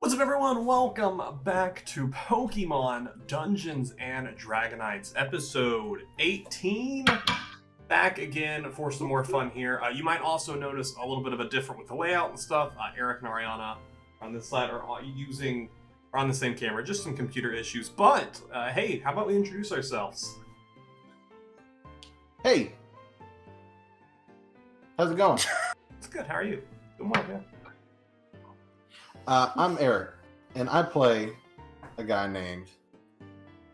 What's up, everyone? Welcome back to Pokemon Dungeons and Dragonites, episode 18. Back again for some more fun here. You might also notice a little bit of a different with the layout and stuff. Eric and Ariana on this side are on the same camera, just some computer issues. But hey, how about we introduce ourselves? Hey, how's it going? It's good. How are you? Good morning. I'm Eric, and I play a guy named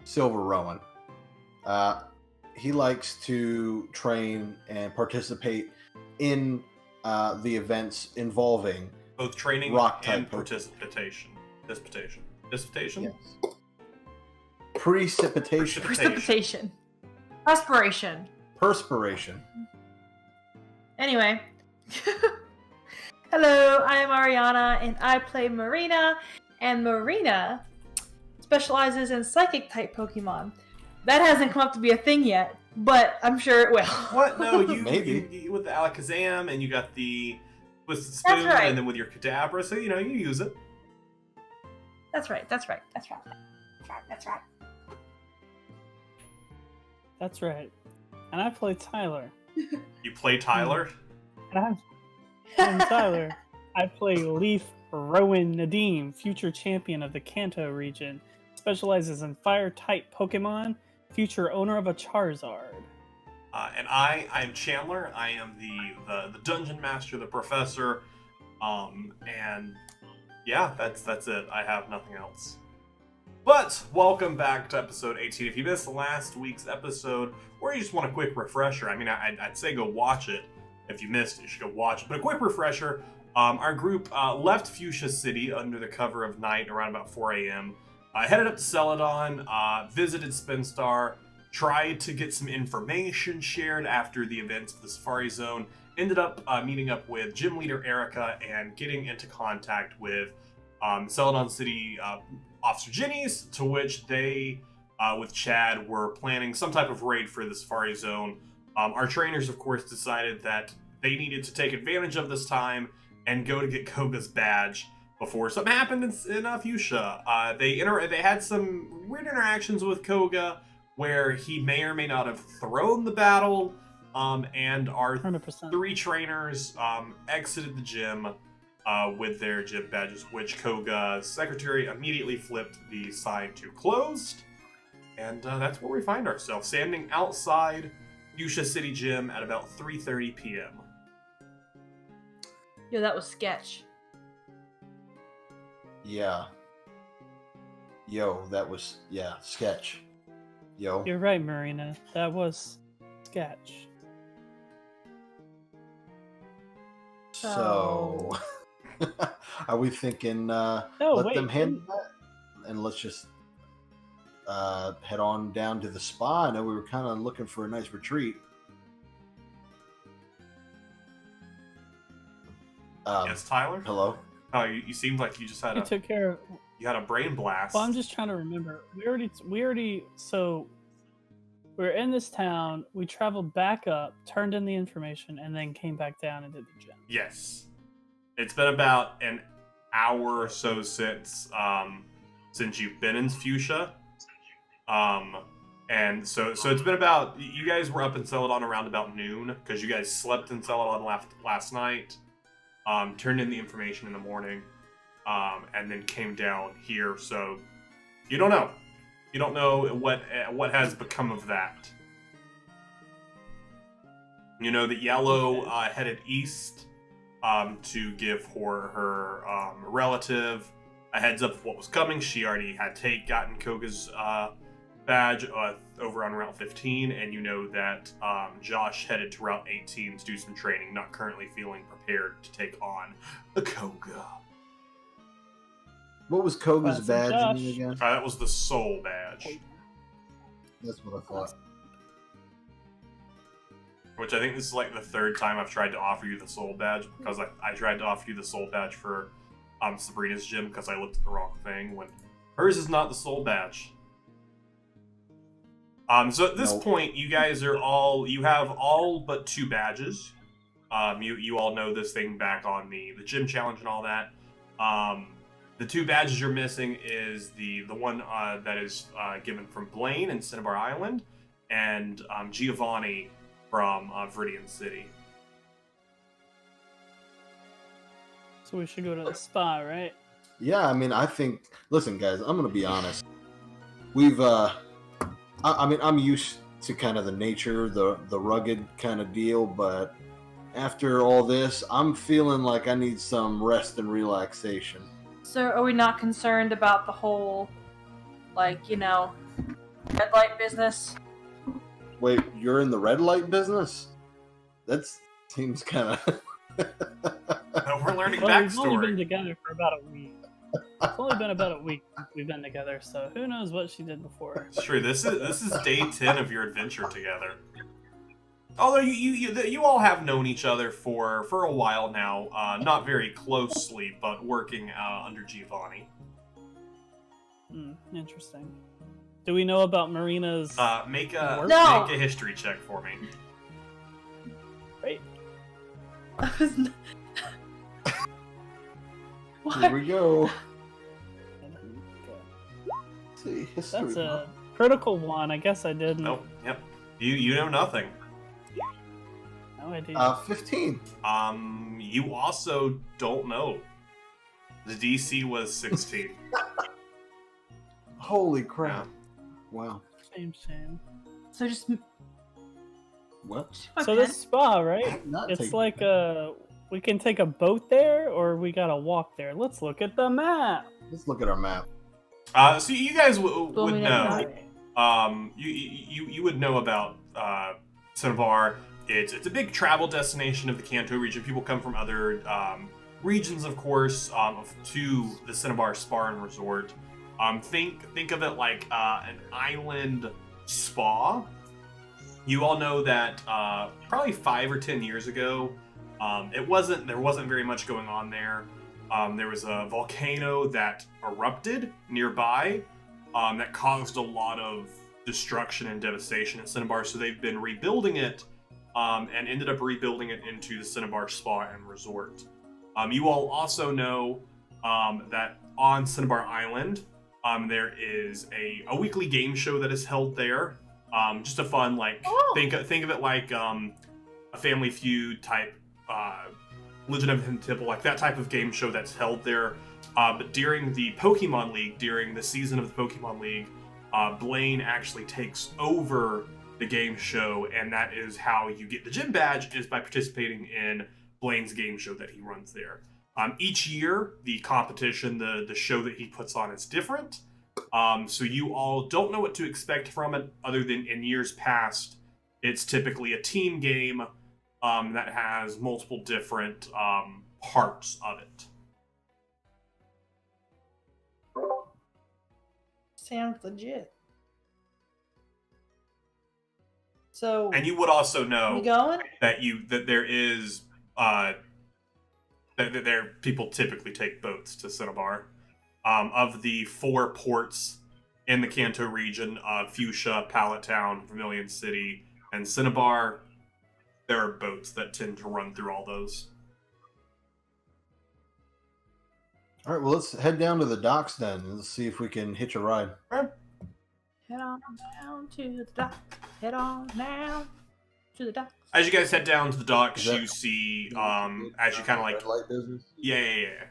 Silver Rowan. He likes to train and participate in the events involving Both training rock-type and participation. Disputation? Yes. Precipitation. Precipitation. Perspiration. Perspiration. Anyway. Hello, I am Ariana, and I play Marina, and Marina specializes in Psychic-type Pokemon. That hasn't come up to be a thing yet, but I'm sure it will. What? No, Maybe. you with the Alakazam, and you got the Twisted Spoon, That's right. and then with your Kadabra, so you use it. That's right. That's right. And I play Tyler. You play Tyler? And I'm Tyler. I play Leaf Rowan Nadim, future champion of the Kanto region. Specializes in fire-type Pokemon, future owner of a Charizard. And I'm Chandler. I am the Dungeon Master, the Professor. And yeah, that's it. I have nothing else. But welcome back to episode 18. If you missed last week's episode, or you just want a quick refresher, I mean, I'd say go watch it. If you missed it, you should go watch it. But a quick refresher, our group left Fuchsia City under the cover of night around about 4 a.m., headed up to Celadon, visited Spinstar, tried to get some information shared after the events of the Safari Zone, ended up meeting up with Gym Leader Erica and getting into contact with Celadon City Officer Ginny's, to which they, with Chad, were planning some type of raid for the Safari Zone. Our trainers, of course, decided that they needed to take advantage of this time and go to get Koga's badge before something happened in Fuchsia. They had some weird interactions with Koga where he may or may not have thrown the battle, and our 100%. three trainers exited the gym with their gym badges, which Koga's secretary immediately flipped the sign to closed. And that's where we find ourselves, standing outside Fuchsia City Gym at about 3:30 p.m. Yo, that was sketch. Yeah. Yo, that was, sketch. Yo. You're right, Marina. That was sketch. So, are we thinking let them handle that? And let's just head on down to the spa. I know we were kind of looking for a nice retreat. Yes, Tyler? Hello? Oh, you seemed like you just had You took care of... you had a brain blast. Well, I'm just trying to remember. So we're in this town. We traveled back up, turned in the information, and then came back down and did the gym. Yes. It's been about an hour or so since you've been in Fuchsia. And so it's been about, you guys were up in Celadon around about noon, because you guys slept in Celadon last night, turned in the information in the morning, and then came down here, so you don't know. You don't know what has become of that. You know that Yellow headed east to give her relative a heads up of what was coming. She already had gotten Koga's badge over on Route 15, and you know that Josh headed to Route 18 to do some training, not currently feeling prepared to take on the Koga. What was Koga's Classic badge Josh. again? That was the Soul badge, That's what I thought. which I think this is like the third time I've tried to offer you the Soul badge, because I tried to offer you the Soul badge for Sabrina's gym because I looked at the wrong thing, when hers is not the Soul badge. So at this point, you guys you have all but 2 badges. You all know this thing back on the gym challenge and all that. The two badges you're missing is the one that is given from Blaine in Cinnabar Island, and Giovanni from Viridian City. So we should go to the spa, right? Yeah, I mean, I think. Listen, guys, I'm gonna be honest. We've, I mean, I'm used to kind of the nature, the rugged kind of deal, but after all this, I'm feeling like I need some rest and relaxation. So are we not concerned about the whole, like, you know, red light business? Wait, you're in the red light business? That seems kind of. We're learning Well, we've only been backstory. together for about a week. It's only been about a week since we've been together, so who knows what she did before. It's true. This is day 10 of your adventure together. Although you all have known each other for a while now, not very closely, but working under Giovanni. Interesting. Do we know about Marina's? Make a No. make a history check for me. Right. I was not... Here What? we go. Let's see, history. That's a critical one. I guess I didn't. Nope. Yep. You know nothing. No idea. 15. You also don't know. The DC was 16. Holy crap! Wow. Shame. So just... What? So this spa, right? Not It's take- like we can take a boat there, or we gotta walk there. Let's look at the map. Let's look at our map. So you guys would Well, we know. know. You would know about Cinnabar. It's a big travel destination of the Kanto region. People come from other regions, of course, to the Cinnabar Spa and Resort. Think of it like an island spa. You all know that probably 5 or 10 years ago, there wasn't very much going on there. There was a volcano that erupted nearby that caused a lot of destruction and devastation in Cinnabar. So they've been rebuilding it and ended up rebuilding it into the Cinnabar Spa and Resort. You all also know that on Cinnabar Island, there is a weekly game show that is held there. Just a fun, like, think of it like a Family Feud type, Legend of Hidden Temple, like that type of game show that's held there. But during the Pokemon League, during the season of the Pokemon League, Blaine actually takes over the game show, and that is how you get the gym badge, is by participating in Blaine's game show that he runs there. Each year, the competition, the show that he puts on is different. So you all don't know what to expect from it, other than in years past, it's typically a team game that has multiple different parts of it. Sounds legit. So, And you would also know you going? that there is that there people typically take boats to Cinnabar. Of the 4 ports in the Kanto region of Fuchsia, Pallet Town, Vermilion City, and Cinnabar, there are boats that tend to run through all those. All right, well, let's head down to the docks then and let's see if we can hitch a ride. Head on down to the dock. Head on down to the dock. As you guys head down to the docks, Is that- you see, as you kind of like, Red light business? yeah.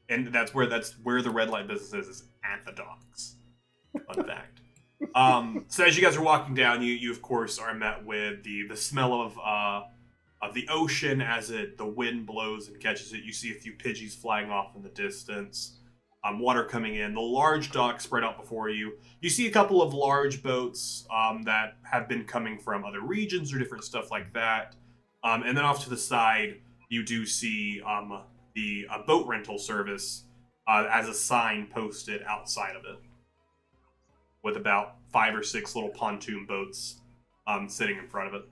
And that's where the red light business is at the docks. Fun fact. So as you guys are walking down, you of course are met with the smell of the ocean as the wind blows and catches it. You see a few Pidgeys flying off in the distance. Water coming in. The large dock spread out before you. You see a couple of large boats that have been coming from other regions or different stuff like that. And then off to the side, you do see the boat rental service as a sign posted outside of it, with about 5 or 6 little pontoon boats sitting in front of it.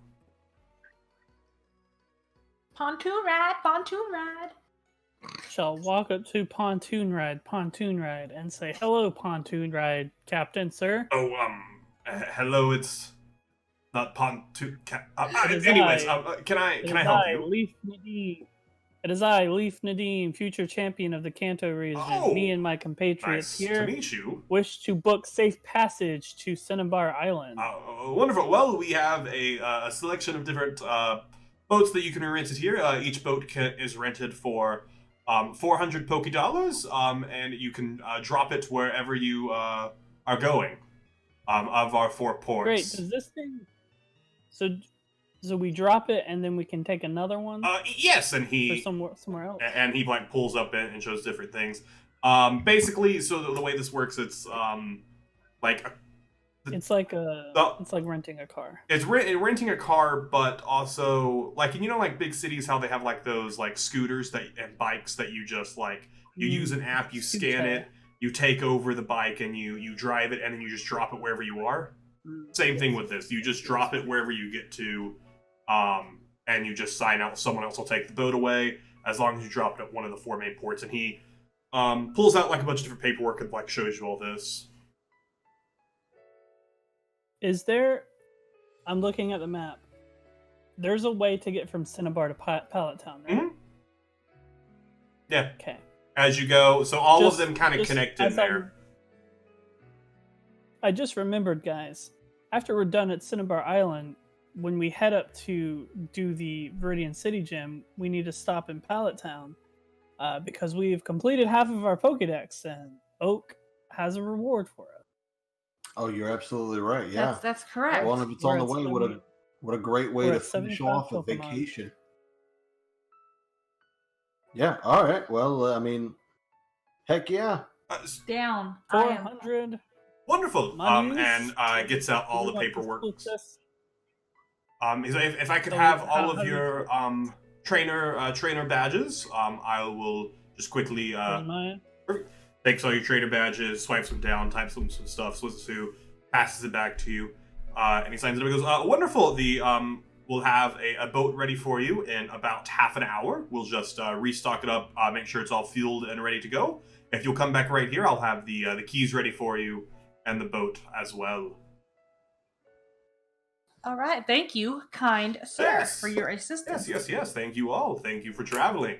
Pontoon ride, pontoon ride. Shall walk up to pontoon ride, and say, "Hello, pontoon ride, Captain, sir." Oh, hello. It's not pontoon. It is Anyways, I. can I It is help I, you? Leaf Nadine. It is I, Leaf Nadim, future champion of the Kanto region. Oh, Me and my compatriots Nice to here meet you. wish to book safe passage to Cinnabar Island. Wonderful. Well, we have a selection of different boats that you can be rented here. Each boat is rented for 400 Poké Dollars, and you can drop it wherever you are going of our 4 ports. Great. Does this thing? So we drop it and then we can take another one Yes, and for he somewhere else. and he like pulls up and shows different things. Basically, so the way this works, it's like It's like renting a car. it's renting a car, but also like like big cities how they have like those like scooters and bikes that you just like you use an app, you scan it, you take over the bike and you drive it, and then you just drop it wherever you are. Same thing with this. You just drop it wherever you get to, and you just sign out. Someone else will take the boat away as long as you drop it at one of the 4 main ports. And he pulls out like a bunch of different paperwork and like shows you all this. Is there? I'm looking at the map. There's a way to get from Cinnabar to Pallet Town, right? Mm-hmm. Yeah. Okay. As you go, so all of them kind of connect in there. I just remembered, guys. After we're done at Cinnabar Island, when we head up to do the Viridian City Gym, we need to stop in Pallet Town because we've completed half of our Pokédex, and Oak has a reward for us. Oh, you're absolutely right. Yeah. That's correct. Well, if it's on the way, what a great way we're to at finish 75 off a Pokemon. vacation. Yeah. All right. Well, I mean, heck yeah. Down. I am. 400. Wonderful. Monies. And gets out all the Would you like to paperwork. split this? If I could So have how all of do you- your trainer badges, I will just quickly Where's mine? takes all your trainer badges, swipes them down, types some stuff, switches to, passes it back to you, and he signs it up. He goes, "Wonderful. We'll have a boat ready for you in about half an hour. We'll just restock it up, make sure it's all fueled and ready to go. If you'll come back right here, I'll have the keys ready for you and the boat as well." All right. Thank you, kind sir, Yes. for your assistance. Yes. Thank you all. Thank you for traveling.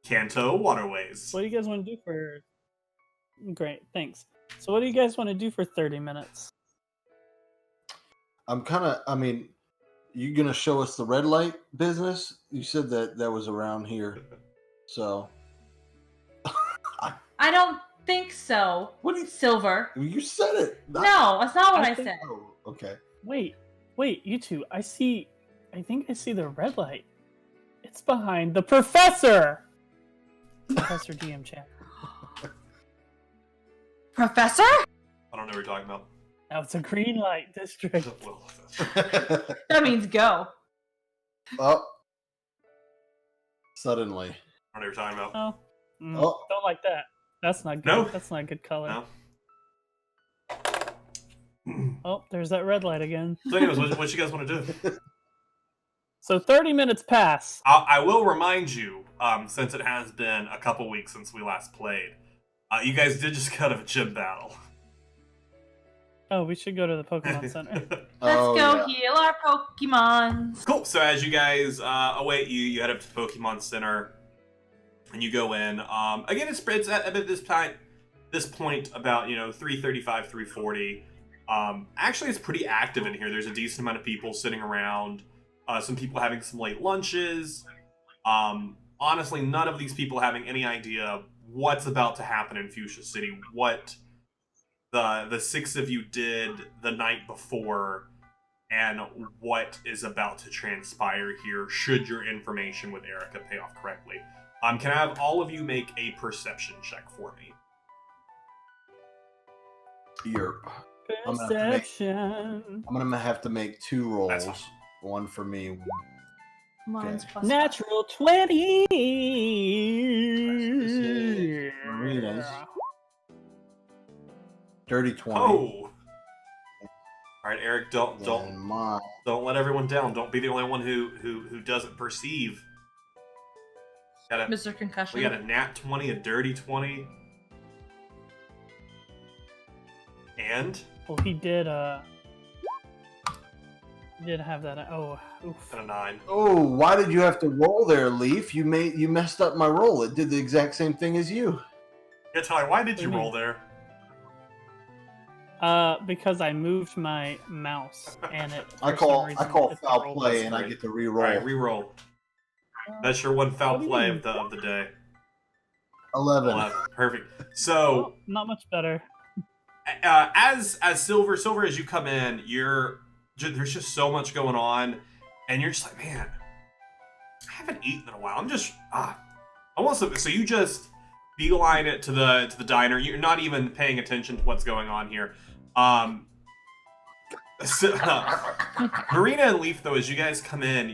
Kanto Waterways. What do you guys want to do for... Great, thanks. So what do you guys want to do for 30 minutes? You gonna show us the red light business? You said that was around here, so. I don't think so. What do you? Silver. You said it. No, that's not what I think- said. Oh, okay. Wait, you two. I think I see the red light. It's behind the professor! Professor DM chat. Professor? I don't know what you're talking about. Now it's a green light district. Well, That means go. Oh. Suddenly. I don't know what you're talking about. Oh, Oh. don't like that. That's not good. No. That's not good color. No. Oh, there's that red light again. So anyways, what you guys want to do? So 30 minutes pass. I will remind you, since it has been a couple weeks since we last played, you guys did just cut of a gym battle. Oh, we should go to the Pokemon Center. Let's go heal our Pokemons. Cool. So as you guys await, you head up to the Pokemon Center, and you go in. Again, it's at this point about 3:35, 3:40. Actually, it's pretty active in here. There's a decent amount of people sitting around. Some people having some late lunches. Honestly, none of these people having any idea what's about to happen in Fuchsia City. What the 6 of you did the night before, and what is about to transpire here should your information with Erica pay off correctly. Can I have all of you make a perception check for me? I'm gonna have to make 2 rolls. That's fine. One for me. Mine's plus Natural 20. Marina's. Dirty 20. Oh! All right, Eric. Don't And mine. let everyone down. Don't be the only one who doesn't perceive. Mr. Concussion. We got a nat 20, a dirty 20, and Well, he did You did have that. Oh, oof. And a 9. Oh, why did you have to roll there, Leaf? You messed up my roll. It did the exact same thing as you. Yeah, Tyler, why did you What do you roll there? Because I moved my mouse and it. I for call some reason, foul it's rolled. play, That's and I great. get to All re-roll. right, re-roll. That's your one foul What do you play mean? of the day. 11. 11. Perfect. Well, So, not much better. as Silver, as you come in, there's just so much going on, and you're just like, man, I haven't eaten in a while. I'm just I want something. So you just beeline it to the diner. You're not even paying attention to what's going on here. Marina and Leaf, though, as you guys come in,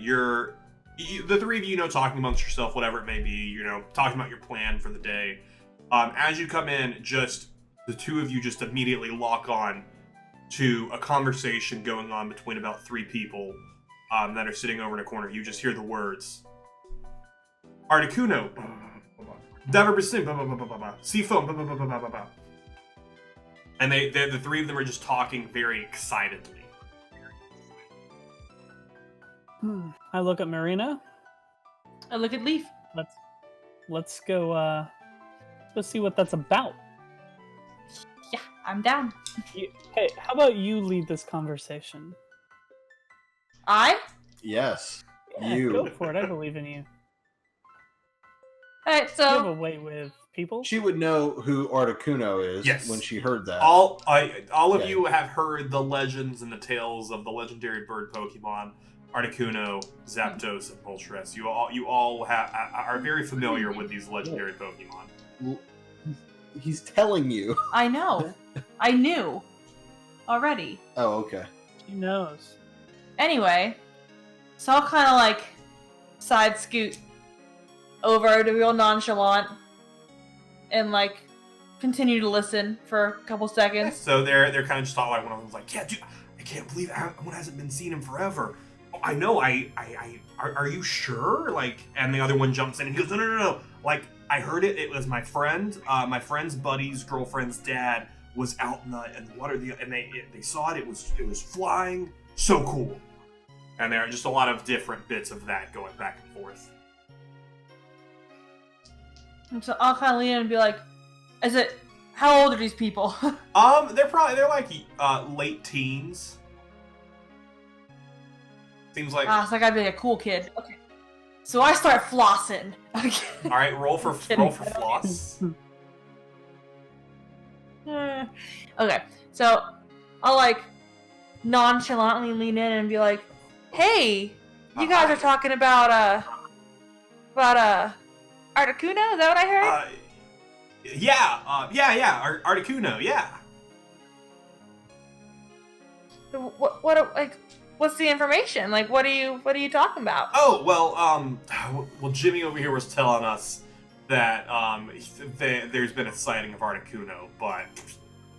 the three of you, talking amongst yourself, whatever it may be, talking about your plan for the day. As you come in, just the two of you just immediately lock on to a conversation going on between about 3 people that are sitting over in a corner. You just hear the words, Articuno, Seafoam, and the 3 of them are just talking very excitedly. I look at Marina. I look at Leaf. Let's go. Let's see what that's about. Yeah, I'm down. Hey, how about you lead this conversation? I? Yes. Yeah, You. go for it. I believe in you. Alright, You have a so way with people. She would know who Articuno is Yes. when she heard that. All of Okay. you have heard the legends and the tales of the legendary bird Pokemon, Articuno, Zapdos, and Moltres. You all are very familiar with these legendary Pokemon. He's telling you. I know. I knew. Already. Oh, okay. She knows. Anyway, so I'll kind of like side scoot over to real nonchalant and like continue to listen for a couple seconds. So they're kind of just talking. Like one of them's like, "Yeah, dude, I can't believe one hasn't been seen him forever." Oh, I know. Are you sure? Like, and the other one jumps in and he goes, "No. Like, I heard it. It was my friend. My friend's buddy's girlfriend's dad was out in the water, and they saw it. It was flying. So cool." And there are just a lot of different bits of that going back and forth. And so I'll kind of lean in and be like, how old are these people? They're like late teens. Seems like. So I gotta be like a cool kid. Okay. So I start flossing. All right, roll for Kidding. floss. Okay, so I'll like nonchalantly lean in and be like, "Hey, you guys are talking about Articuno? Is that what I heard?" Yeah, Articuno, yeah. What's the information? Like, what are you talking about? Oh, well, Jimmy over here was telling us that there's been a sighting of Articuno, but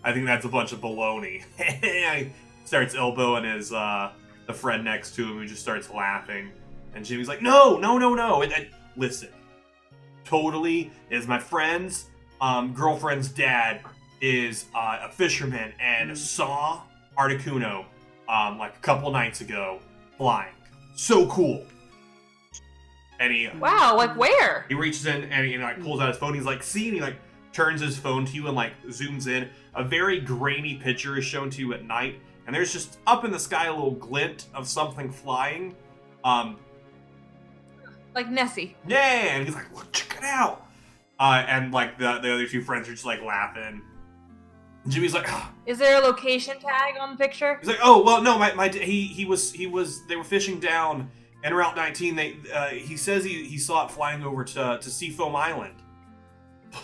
I think that's a bunch of baloney. He starts elbowing his the friend next to him, who just starts laughing, and Jimmy's like, "No. And listen, totally is my friend's girlfriend's dad is a fisherman and saw Articuno like a couple nights ago flying. So cool." And he Wow, like where? he reaches in and he like pulls out his phone. He's like, "See," and he like turns his phone to you and like zooms in. A very grainy picture is shown to you at night, and there's just up in the sky a little glint of something flying. Like Nessie. Yeah, and he's like, "Look, check it out." And like the other 2 friends are just like laughing. And Jimmy's like, "Ah." Is there a location tag on the picture? He's like, "Oh well, no, he was they were fishing down in Route 19. He says he saw it flying over to Seafoam Island."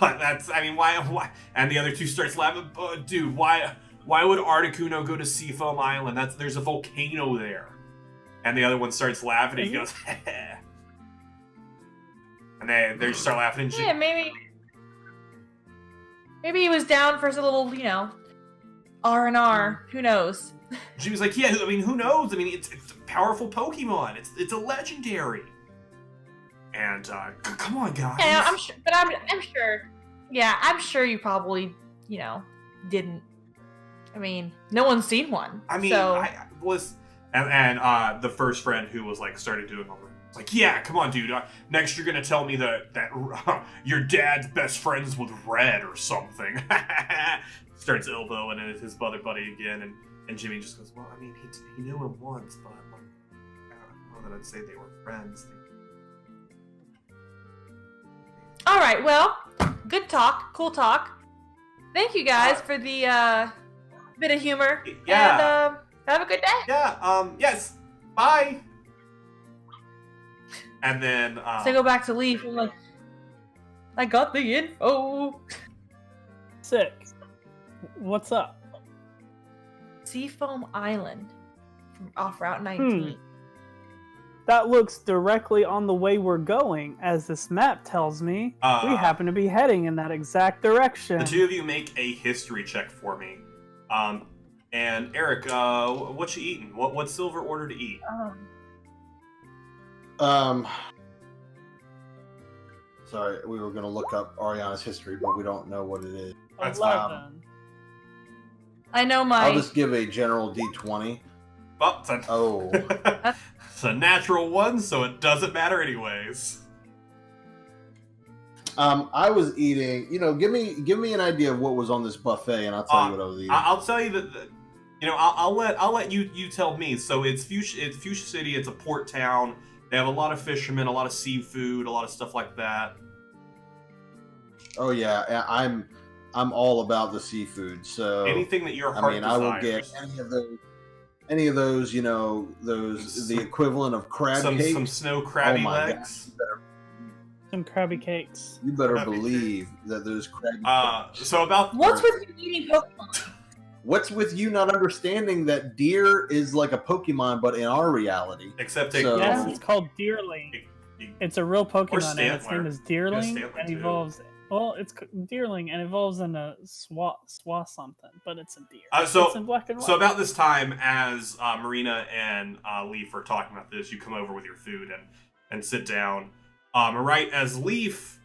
But why? And the other 2 starts laughing. Dude, why would Articuno go to Seafoam Island? There's a volcano there. And the other one starts laughing. And he goes, "Heh." And they just start laughing. And Yeah, maybe he was down for a little, R&R. Who knows? Jimmy's like, "Yeah, who knows? It's a powerful Pokemon. It's a legendary." And come on, guys. Yeah, I'm sure, but I'm sure. Yeah, I'm sure you probably, didn't. No one's seen one. I mean, so... I was, And the first friend who was like started doing all the it's like, yeah, come on, dude. Next, you're gonna tell me that your dad's best friends with Red or something. Starts elbowing at his buddy again, and Jimmy just goes, well, I mean, he knew him once, but like, I don't know that I'd say they were friends. All right, well, good talk, cool talk. Thank you guys for the bit of humor. Yeah. And have a good day. Yeah. Yes. Bye. And then So I go back to Leaf. I'm like, I got the info. Sick. What's up? Seafoam Island from off Route 19. That looks directly on the way we're going, as this map tells me. We happen to be heading in that exact direction. The two of you make a history check for me. And Eric, what you eating? What Silver order to eat? Sorry, we were gonna look up Ariana's history, but we don't know what it is. That's 11. I know my. I'll just give a general D20. Oh, it's a natural one, so it doesn't matter anyways. I was eating. Give me an idea of what was on this buffet, and I'll tell you what I was eating. I'll tell you that. I'll let you tell me. So it's Fuchsia City. It's a port town. They have a lot of fishermen, a lot of seafood, a lot of stuff like that. Oh yeah, I'm all about the seafood. So anything that your heart desires. I will get any of those. The equivalent of crab cakes. Some snow crabby legs. Some crabby cakes. You better believe that those crabby cakes. So about what's with you eating Pokemon? What's with you not understanding that deer is like a Pokemon, but in our reality? Except yes, it's called Deerling. It's a real Pokemon, and its name is Deerling, and evolves. Well, it's Deerling and evolves in a swa something, but it's a deer. It's in black and white. So about this time, as Marina and Leaf are talking about this, you come over with your food and sit down. Right as Leaf,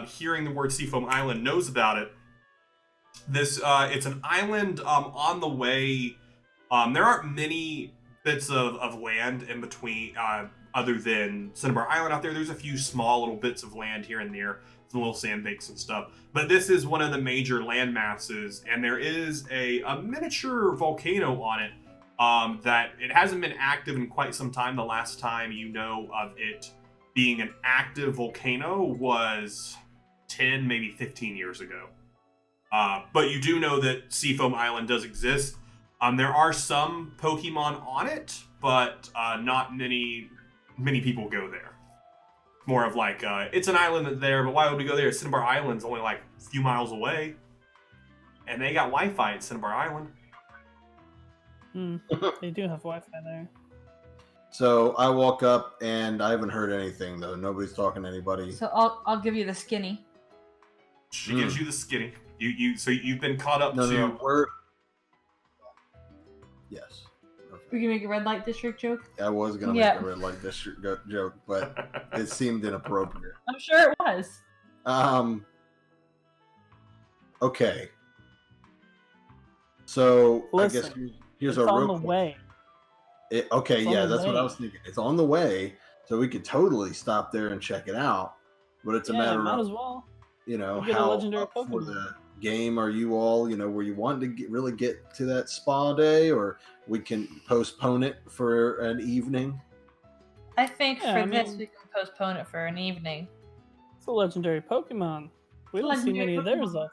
hearing the word Seafoam Island, knows about it. This it's an island on the way. There aren't many bits of land in between, other than Cinnabar Island out there. There's a few small little bits of land here and there, some little sandbanks and stuff. But this is one of the major land masses, and there is a miniature volcano on it that it hasn't been active in quite some time. The last time you know of it being an active volcano was 10, maybe 15 years ago. But you do know that Seafoam Island does exist. There are some Pokemon on it, but not many people go there. More of like, it's an island there, but why would we go there? Cinnabar Island's only like a few miles away. And they got Wi-Fi at Cinnabar Island. They do have Wi-Fi there. So I walk up, and I haven't heard anything, though. Nobody's talking to anybody. So I'll give you the skinny. She gives you the skinny. So you've been caught up to... No, we're... Yes. Okay. We can make a red light district joke. I was going to make a red light district joke, but it seemed inappropriate. I'm sure it was. Okay. So, listen, I guess here's it's our on real the way. that's what I was thinking. It's on the way, so we could totally stop there and check it out. But it's a matter might of, as well. how up for the game are you all? Were you wanting to really get to that spa day, or we can postpone it for an evening? I think we can postpone it for an evening. It's a legendary Pokemon. We don't see many of theirs, though.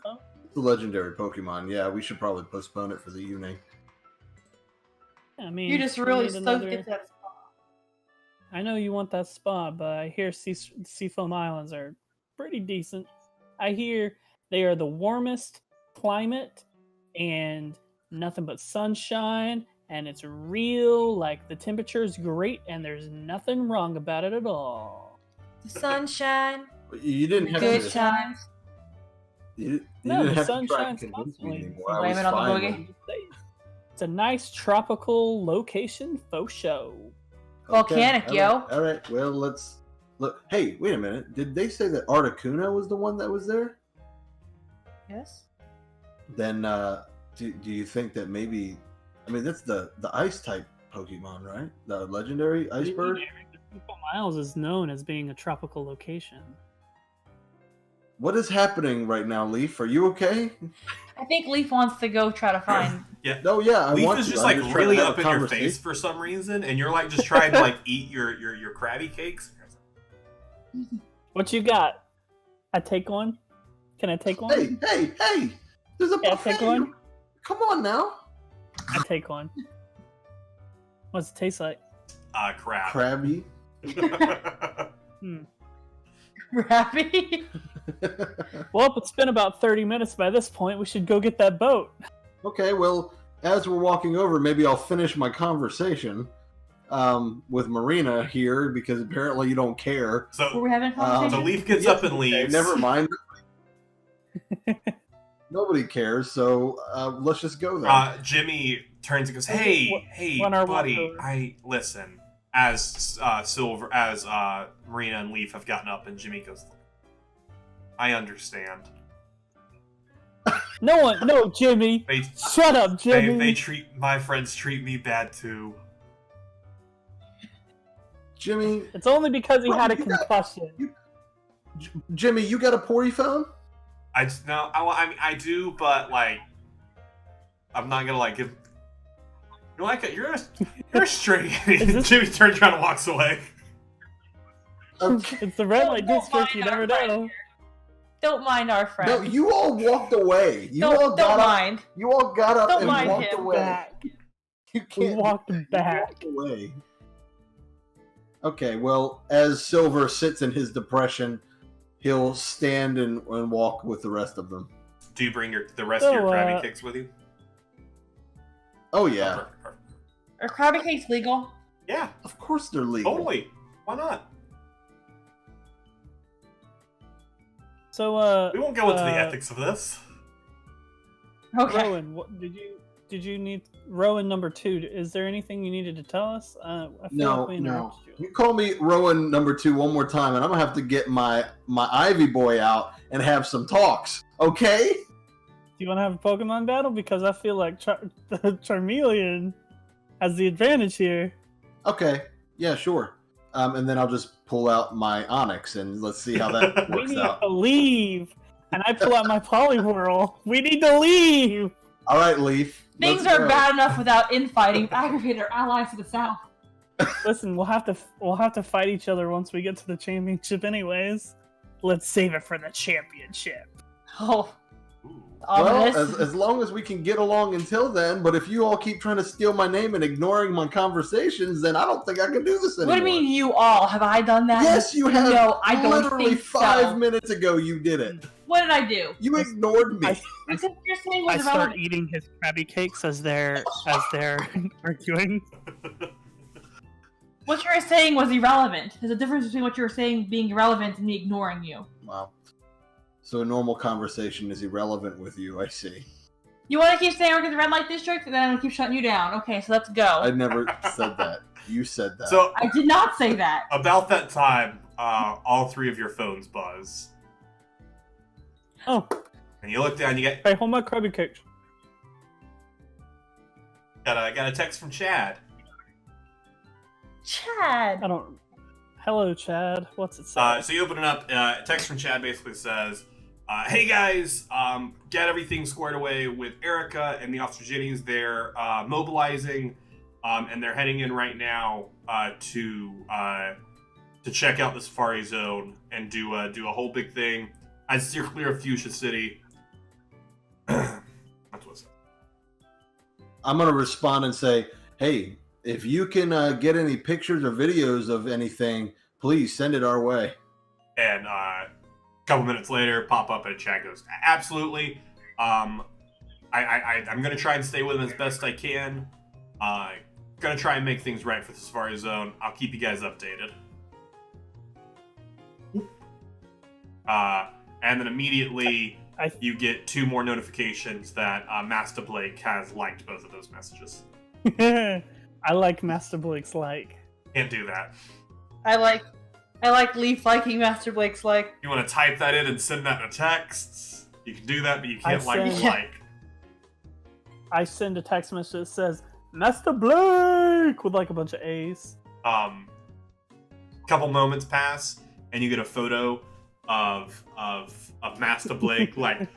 It's a legendary Pokemon. Yeah, we should probably postpone it for the evening. I mean, you just really stoked to get that spa. I know you want that spa, but I hear Seafoam Islands are pretty decent. I hear they are the warmest climate and nothing but sunshine, and it's real, like the temperature's great, and there's nothing wrong about it at all. Sunshine. You didn't have good to, times. You No, didn't the have to sun try shines and convince me constantly. anymore. I Blame was it on the fine boogie. with It's a nice tropical location faux show. Volcanic, Okay, yo. All right. Well, let's look. Hey, wait a minute. Did they say that Articuno was the one that was there? Yes. Then, do you think that maybe? I mean, that's the ice type Pokemon, right? The legendary ice bird. Pokemon Miles is known as being a tropical location. What is happening right now, Leaf? Are you okay? I think Leaf wants to go try to find. Yeah. No, yeah, I Leaf want is to. just I'm like trying really to have up a in your conversation. face for some reason, and you're like just trying to like eat your Krabby Cakes. What you got? I take one? Can I take one? Hey! There's a Yeah, buffet. take one. Come on now. I take one. What's it taste like? Crab. Krabby. Rabbit. Well, it's been about 30 minutes by this point. We should go get that boat. Okay, well, as we're walking over, maybe I'll finish my conversation with Marina here because apparently you don't care. Were So, we having a conversation? so Leaf gets up and leaves. Never mind. Nobody cares, so let's just go there. Jimmy turns and goes, "Hey, When our buddy, walkover. I listen." As Marina and Leaf have gotten up, and Jimmy goes, "I understand. No, Jimmy. They Shut up, Jimmy. they treat my friends treat me bad too." Jimmy, It's only because he Bro, had a you got- concussion. Jimmy, you got a porty phone? I just no, I mean I do, but like, I'm not gonna like give. You're like you're straight. this- Jimmy turns around and walks away. Okay. It's the red light Don't district. You mind never our friend know. here. Don't mind our friend. No, you all walked away. You all don't got up. mind. You all got up Don't and mind walked him. away. Back. You We can't. walked you back. walked away. Okay, well, as Silver sits in his depression, he'll stand and walk with the rest of them. Do you bring the rest of your So, Krabby Cakes with you? Oh yeah, Perfect, perfect. Are Krabby Cakes legal? Yeah, of course they're legal. totally. Why not? So, We won't go into the uh, ethics of this. Okay. Rowan, what, did you need Rowan number 2? Is there anything you needed to tell us? I feel No, like we no. interrupted you. You call me Rowan number 2 one more time, and I'm gonna have to get my Ivy boy out and have some talks. Okay? Do you want to have a Pokemon battle? Because I feel like Charmeleon has the advantage here. Okay. Yeah, sure. And then I'll just pull out my Onyx and let's see how that We works need out. to leave. And I pull out my Poliwhirl. We need to leave. All right, Leaf. Things let's are go. bad enough without infighting. Aggravated our allies to the south. Listen, we'll have to fight each other once we get to the championship, anyways. Let's save it for the championship. Oh, Ooh. ominous. Well, as long as we can get along until then, but if you all keep trying to steal my name and ignoring my conversations, then I don't think I can do this anymore. What do you mean you all? Have I done that? Yes, you have. No, I don't Literally think 5 so. minute ago, you did it. What did I do? You ignored me. Because you're saying I was start irrelevant. eating his Krabby Cakes as they're arguing. What you were saying was irrelevant. There's a difference between what you were saying being irrelevant and me ignoring you. Wow. So a normal conversation is irrelevant with you, I see. You want to keep saying we're in the red light district, and then I'm gonna keep shutting you down. Okay, so let's go. I never said that. You said that. So I did not say that. about that time, all 3 of your phones buzz, Oh, and you look down. You hey, hold my Krabby Cakes. got a text from Chad. Chad. I don't. Hello, Chad. What's it say? So you open it up. Text from Chad basically says, "Hey guys, get everything squared away with Erica and the Officer Jennies. They're mobilizing, and they're heading in right now to check out the Safari Zone and do a whole big thing. I steer clear of Fuchsia City." That's what's. I'm going to respond and say, hey, if you can get any pictures or videos of anything, please send it our way. And a couple minutes later, pop up and Chad goes, "Absolutely. I'm gonna try and stay with him as best I can. Gonna try and make things right for the Safari Zone. I'll keep you guys updated." And then immediately you get 2 more notifications that Master Blake has liked both of those messages. I like Master Blake's like. Can't do that. I like Leaf liking Master Blake's like. You want to type that in and send that in a text? You can do that, but you can't I like send- like. I send a text message that says, Master Blake with like a bunch of A's. Couple moments pass, and you get a photo of Master Blake, like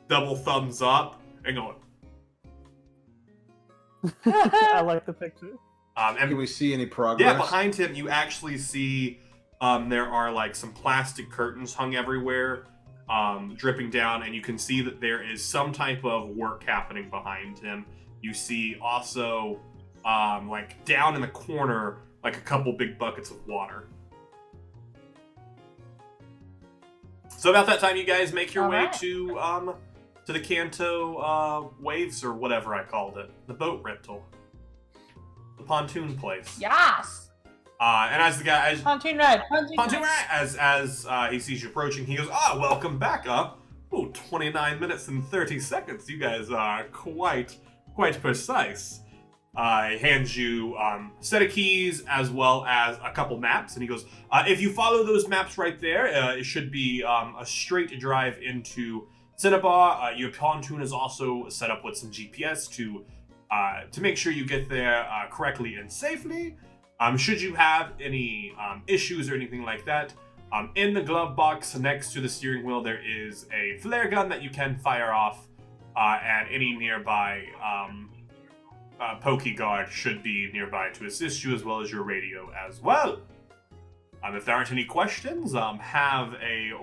double thumbs up, and going. I like the picture. And Can we see any progress? yeah, behind him, you actually see there are like some plastic curtains hung everywhere, dripping down, and you can see that there is some type of work happening behind him. You see also, like down in the corner, like a couple big buckets of water. So about that time, you guys make your way Alright. to the Kanto Waves, or whatever I called it, the boat rental, the pontoon place. Yes. And as the guy, Pontoon ride. pontoon ride, as he sees you approaching, he goes, welcome back up. 29 minutes and 30 seconds. You guys are quite precise. He hands you a set of keys as well as a couple maps, and he goes, if you follow those maps right there, it should be a straight drive into Cinnabar. Your pontoon is also set up with some GPS to make sure you get there correctly and safely. Should you have any issues or anything like that, in the glove box next to the steering wheel, there is a flare gun that you can fire off, and any nearby Poke Guard should be nearby to assist you, as well as your radio as well. If there aren't any questions, have a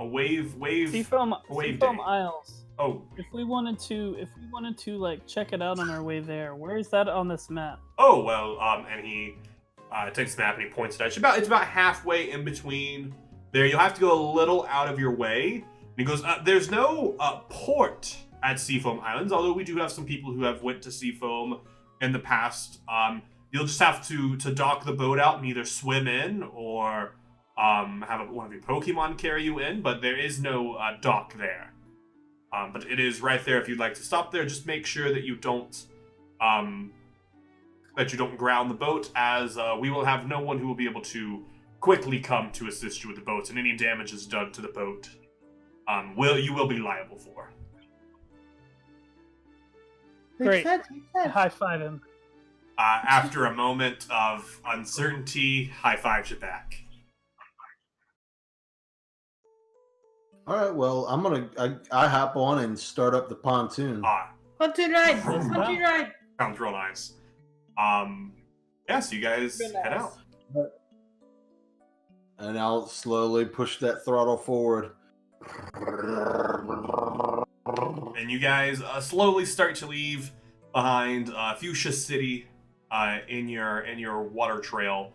wave Seafoam day. Isles. Oh, If we wanted to like check it out on our way there, where is that on this map? oh well. And he takes the map and he points it out. It's about halfway in between there. You'll have to go a little out of your way. And he goes, there's no port at Seafoam Islands, although we do have some people who have went to Seafoam in the past. You'll just have to dock the boat out and either swim in or have one of your Pokemon carry you in, but there is no dock there. But it is right there if you'd like to stop there. Just make sure that you don't ground the boat, as we will have no one who will be able to quickly come to assist you with the boat, and any damage is done to the boat, you will be liable for. Great. Makes sense. High five him. After a moment of uncertainty, high fives you back. All right. Well, I hop on and start up the pontoon. Pontoon ride. Let's Pontoon go. ride. Sounds real nice. So you guys Real head nice. out. And I'll slowly push that throttle forward. And you guys slowly start to leave behind Fuchsia City in your water trail.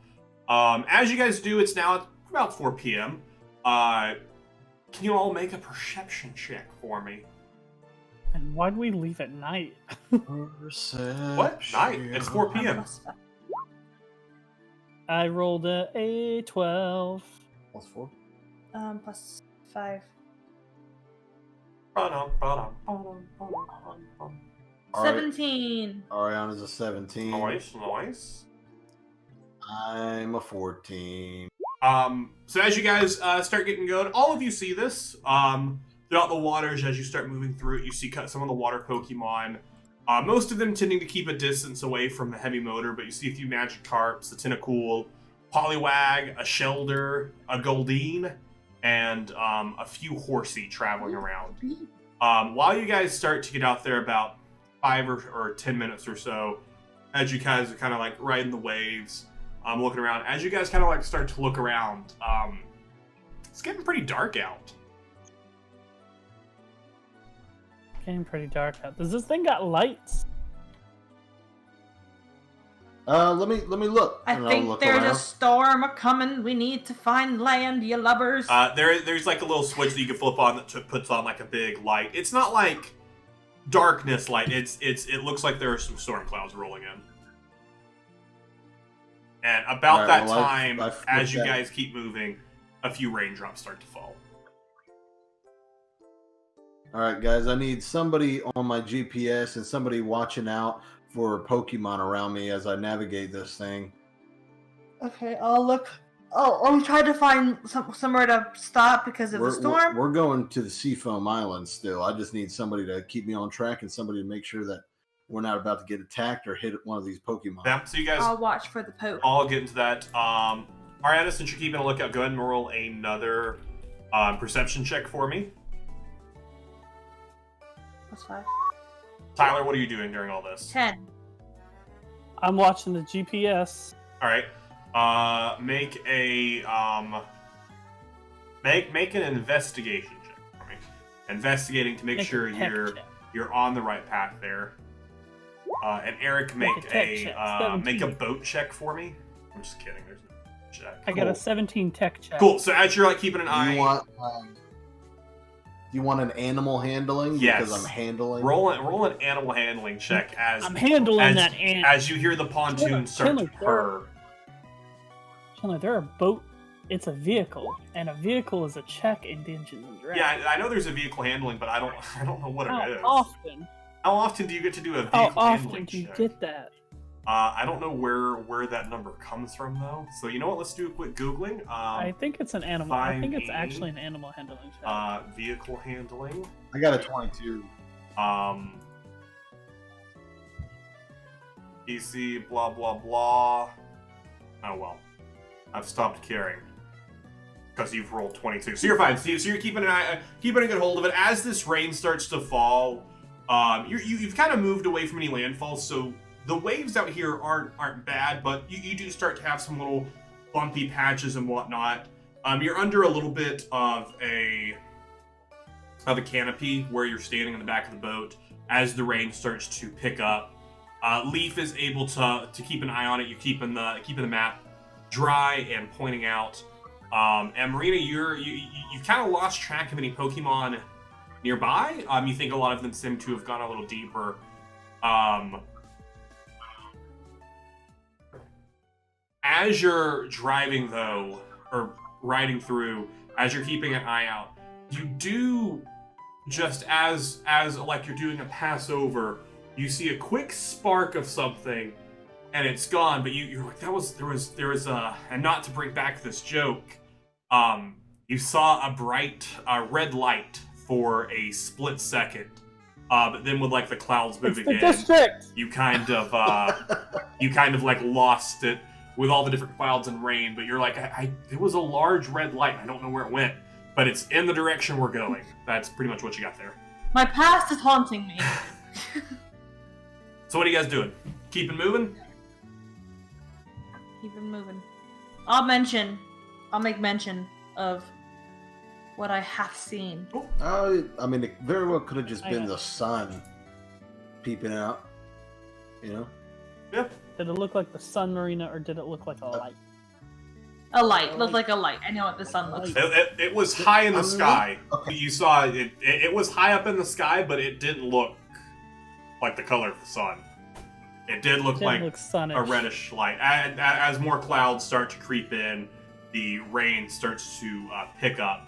As you guys do, it's now about 4 p.m. Can you all make a perception check for me? And why'd we leave at night? What? Night? It's 4 p.m. I rolled a 12. Plus 4. Plus 5. All right. 17. Ariana's a 17. Nice. I'm a 14. So as you guys start getting going, all of you see this. Throughout the waters, as you start moving through it, you see some of the water Pokemon. Most of them tending to keep a distance away from the heavy motor, but you see a few Magikarps, a Tentacool, Poliwag, a Shelder, a Goldeen, and a few Horsey traveling around. While you guys start to get out there about 5 or 10 minutes or so, as you guys are kind of like riding the waves, looking around, as you guys kind of like start to look around, it's getting pretty dark out. Getting pretty dark out. Does this thing got lights? Let me look. I and I'll think look there's around. a storm a-coming. We need to find land, you lubbers. There's like a little switch that you can flip on that puts on like a big light. It's not like darkness light. It looks like there are some storm clouds rolling in. And about Alright, that well, time, I flipped as you that. guys keep moving, a few raindrops start to fall. All right, guys, I need somebody on my GPS and somebody watching out for Pokemon around me as I navigate this thing. Okay, I'll look. Oh, I'm trying to find somewhere to stop because of the storm. We're going to the Seafoam Islands still. I just need somebody to keep me on track and somebody to make sure that we're not about to get attacked or hit one of these Pokemon. Yeah, so you guys I'll watch for the poke. all get into that. Ariana, since you're keeping a lookout, go ahead and roll another perception check for me. That's 5. Tyler, what are you doing during all this? 10. I'm watching the GPS. All right. Make a make an investigation check for me. Investigating to make Make a sure tech you're check. you're on the right path there. And Eric, Make make a tech a check, make a 17. boat check for me. I'm just kidding. There's no check. I got a Cool. 17 tech check. Cool. So as you're like keeping an Do eye, you want an animal handling? Yes. Because I'm handling. roll an animal handling check as I'm handling as, that ant. as you hear the pontoon start to Chandler, purr. Chandler, they're a boat. It's a vehicle, and a vehicle is a check in Dungeons and Dragons. Yeah, I know there's a vehicle handling, but I don't know what How it is. often? How often do you get to do a vehicle How often handling do you check? get that? I don't know where that number comes from though. So you know what? Let's do a quick googling. I think it's an animal. I think it's finding, actually an animal handling check. Vehicle handling. I got a 22. PC blah blah blah. Oh well, I've stopped caring because you've rolled 22, so you're fine. So you're keeping keeping a good hold of it as this rain starts to fall. You've kind of moved away from any landfalls, so the waves out here aren't bad, but you do start to have some little bumpy patches and whatnot. You're under a little bit of a canopy where you're standing in the back of the boat as the rain starts to pick up. Leaf is able to keep an eye on it. You're keeping the map dry and pointing out. And Marina, you've kind of lost track of any Pokemon nearby. You think a lot of them seem to have gone a little deeper. As you're driving though, or riding through, as you're keeping an eye out, you do, just as like you're doing a pass over, you see a quick spark of something, and it's gone. But you're like, there was and not to bring back this joke, you saw a bright red light for a split second, but then with like the clouds It's moving the in, district. you kind of like lost it with all the different clouds and rain. But you're like, it was a large red light. I don't know where it went, but it's in the direction we're going. That's pretty much what you got there. My past is haunting me. So what are you guys doing? Keeping moving? Keep it moving. I'll make mention of what I have seen. I mean, it very well could have just been know. the sun peeping out. You know? Yeah. Did it look like the sun, Marina, or did it look like a light? A light. Looked like a light. I know what the sun looks like. It was high in the sky. Okay. You saw it. It was high up in the sky, but it didn't look like the color of the sun. It did look Didn't like look sunnish. a reddish light. And as more clouds start to creep in, the rain starts to pick up.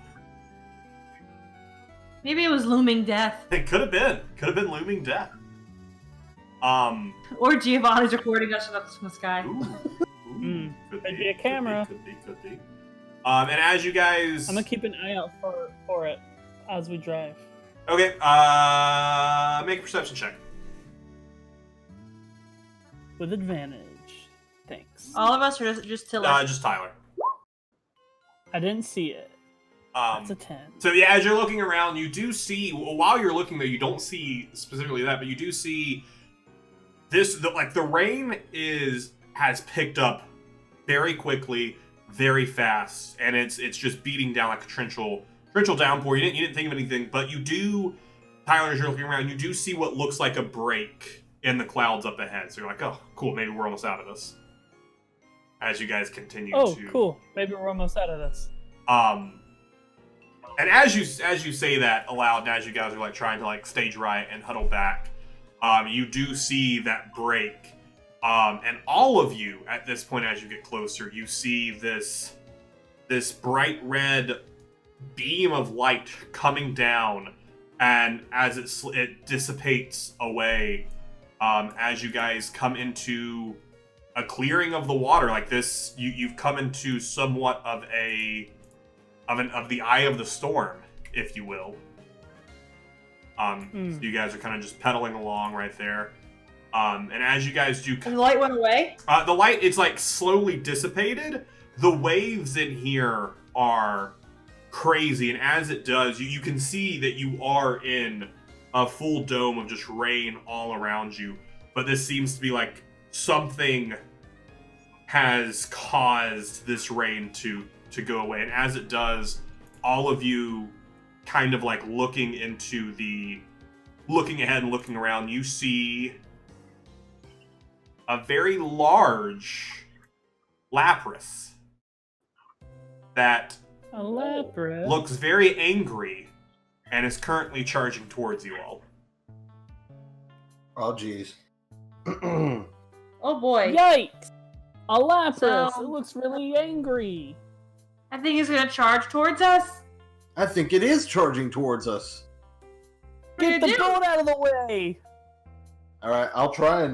Maybe it was looming death. It could have been looming death. Or Giovanni's recording us from the sky. Ooh, Could be a camera. Could be. And as you guys, I'm gonna keep an eye out for it as we drive. okay, make a perception check. With advantage. Thanks. All of us are just Tiller. Just Tyler. I didn't see it. That's a 10. So yeah, as you're looking around, you do see, while you're looking though, you don't see specifically that, but you do see this, the rain has picked up very quickly, very fast, and it's just beating down like a torrential downpour. You didn't think of anything, but you do, Tyler, as you're looking around, you do see what looks like a break in the clouds up ahead. So you're like, oh, cool, maybe we're almost out of this. As you guys continue to... cool. Maybe we're almost out of this. And as you say that aloud, and as you guys are like trying to like stage right and huddle back, you do see that break. And all of you at this point, as you get closer, you see this bright red beam of light coming down, and as it dissipates away, as you guys come into a clearing of the water, like this, you've come into somewhat of the eye of the storm, if you will. So you guys are kind of just pedaling along right there. And as you guys do, And the light went away? the light is like slowly dissipated. The waves in here are crazy, and as it does, you can see that you are in a full dome of just rain all around you. But this seems to be like something has caused this rain to go away, and as it does, all of you kind of like looking ahead and looking around, you see a very large Lapras that A Lapras. looks very angry and is currently charging towards you all. Oh, jeez. Oh boy. Yikes! A Lapras! So- It looks really angry. I think he's gonna charge towards us. I think it is charging towards us. Get the do? boat out of the way! All right, I'll try and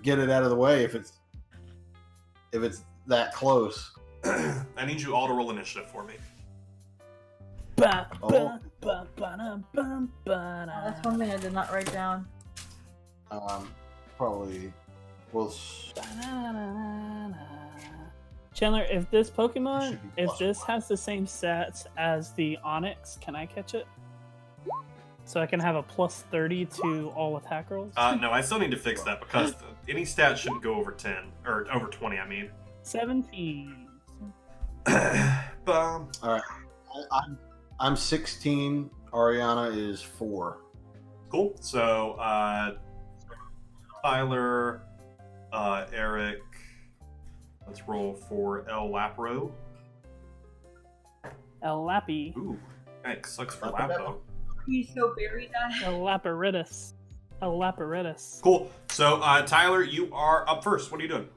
get it out of the way if it's that close. I need you all to roll initiative for me. Ba, Oh. ba, ba, ba, da, ba, ba, da. Oh, that's one thing I did not write down. Probably. Well, Chandler, if this It Pokemon, should be if plus this one. has the same stats as the Onix, can I catch it? So I can have a plus 30 to all attack rolls? No, I still need to fix that because any stat shouldn't go over 10 or over 20. I mean. 17. Bum. all right. I'm 16. Ariana is 4. Cool. So, Tyler, Eric. Let's roll for El Lapro. El Lappy. Ooh, thanks. Sucks for Lapo. Lapo. You so buried that. El Laparitus. El Laparitus. Cool. So, Tyler, you are up first. What are you doing?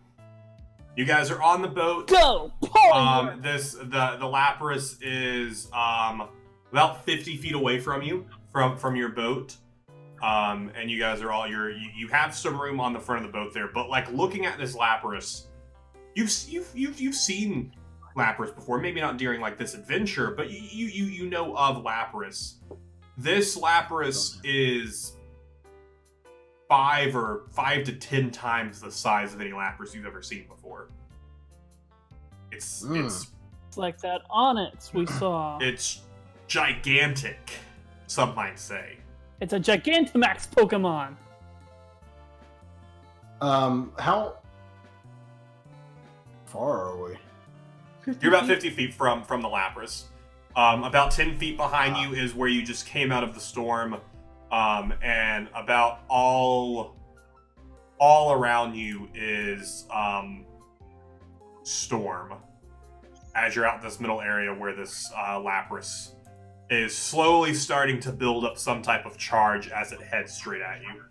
You guys are on the boat. Go! Polymorph! The Lapras is about 50 feet away from you, from your boat. And you guys are all you have some room on the front of the boat there, but like looking at this Lapras, you've seen Lapras before, maybe not during like this adventure, but you know of Lapras. This Lapras is 5 to 10 times the size of any Lapras you've ever seen before. It's It's like that Onix we saw. it's gigantic, some might say. It's a Gigantamax Pokemon. How far are we? You're about 50 feet from the Lapras. About 10 feet behind you is where you just came out of the storm. And about all around you is storm. As you're out in this middle area where this Lapras is slowly starting to build up some type of charge as it heads straight at you.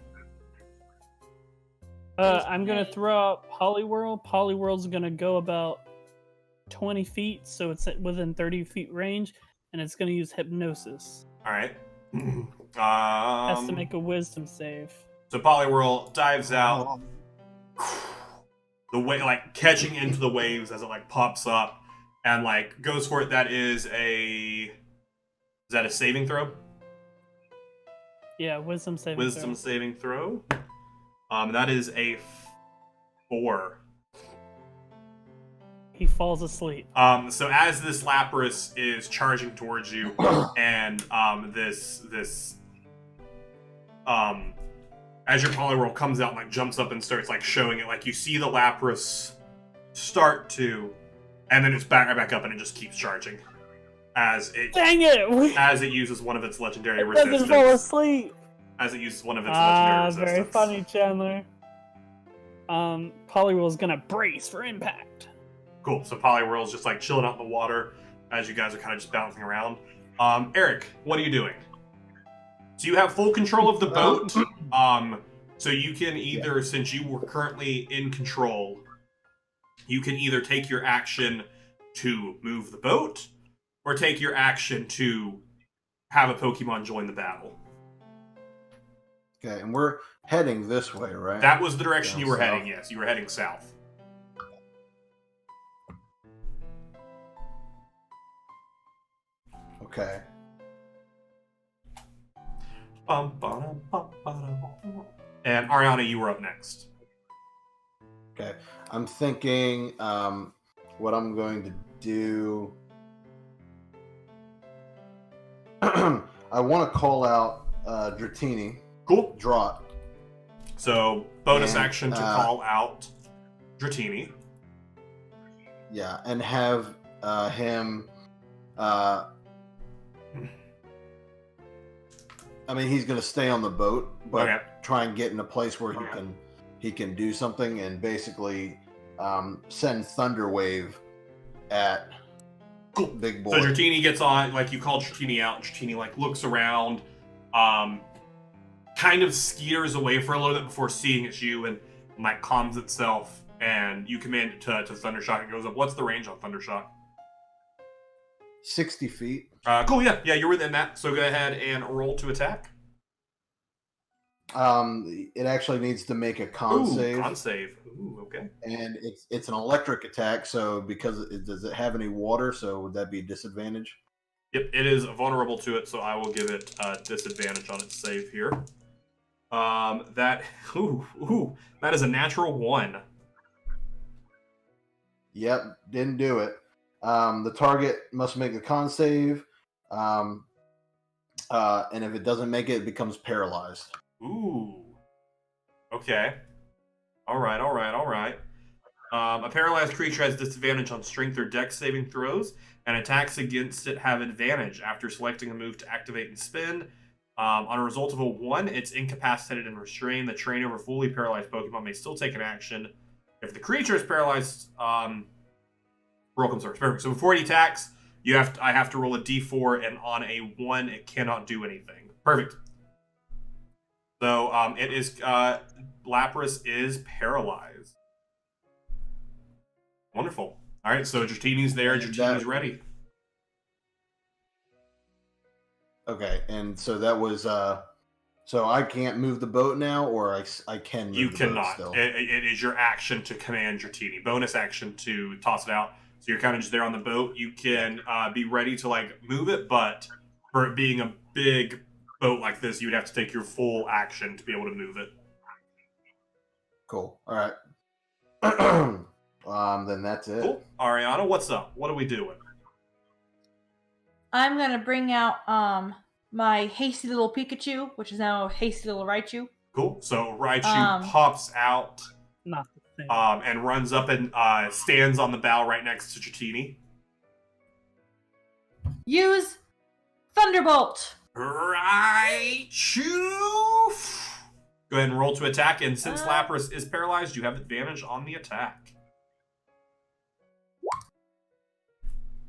I'm gonna throw out Poliwhirl. Poliwhirl's gonna go about 20 feet, so it's within 30 feet range, and it's gonna use Hypnosis. All right. Has to make a Wisdom save. So Poliwhirl dives out, the way like catching into the waves as it like pops up and like goes for it. Is that a saving throw? Yeah, Wisdom saving. Wisdom saving throw. That is a 4. He falls asleep. So as this Lapras is charging towards you, and this as your Poliwhirl comes out and like jumps up and starts like showing it, like you see the Lapras start to, and then it's back up and it just keeps charging as it Dang it! as it uses one of its legendary It doesn't fall resistance. asleep. As it uses one of its legendary resistance. Very funny, Chandler. Poliwhirl's gonna brace for impact. Cool. So Poliwhirl's just like chilling out in the water as you guys are kind of just bouncing around. Eric, what are you doing? So you have full control of the boat. So you can either, since you were currently in control, you can either take your action to move the boat, or take your action to have a Pokemon join the battle. Okay, and we're heading this way, right? That was the direction Down you were south. heading, yes. You were heading south. Okay. Bum, ba-dum, bum, ba-dum. And Ariana, you were up next. Okay. I'm thinking what I'm going to do. I want to call out Dratini. Cool. Draught. So bonus And, action to call out Dratini. Yeah, and have him. I mean, he's going to stay on the boat, but Okay. try and get in a place where he can do something, and basically send Thunderwave at Cool. Big Boy. So Dratini gets on, like you called Dratini out, and Dratini like looks around, kind of skitters away for a little bit before seeing it's you, and like calms itself, and you command it to Thundershock. It goes up. What's the range on Thundershock? 60 feet. Cool, yeah, you're within that. So go ahead and roll to attack. It actually needs to make a con save. Con save. Ooh, okay. And it's an electric attack, so does it have any water? So would that be a disadvantage? Yep, it is vulnerable to it, so I will give it disadvantage on its save here. That is a natural 1. Yep, didn't do it. The target must make a con save, and if it doesn't make it, it becomes paralyzed. Ooh. Okay. All right. A paralyzed creature has disadvantage on strength or dex saving throws, and attacks against it have advantage after selecting a move to activate and spin. On a result of a 1, it's incapacitated and restrained. The trainer of a fully paralyzed Pokemon may still take an action. If the creature is paralyzed, roll comes first. Perfect. So before it attacks, I have to roll a d4, and on a 1, it cannot do anything. Perfect. So it is Lapras is paralyzed. Wonderful. All right, so Dratini's there. Dratini's ready. Okay, and so that was so I can't move the boat now, or I can move You the cannot. boat still. It is your action to command Dratini. Bonus action to toss it out. So you're kind of just there on the boat. You can be ready to like move it, but for it being a big boat like this, you would have to take your full action to be able to move it. Cool. All right. Then that's it. Cool. Ariana, what's up? What are we doing? I'm gonna bring out my hasty little Pikachu, which is now hasty little Raichu. Cool. So Raichu pops out Not the same. and runs up and stands on the bow right next to Dratini. Use Thunderbolt. Raichu! Go ahead and roll to attack, and since Lapras is paralyzed, you have advantage on the attack.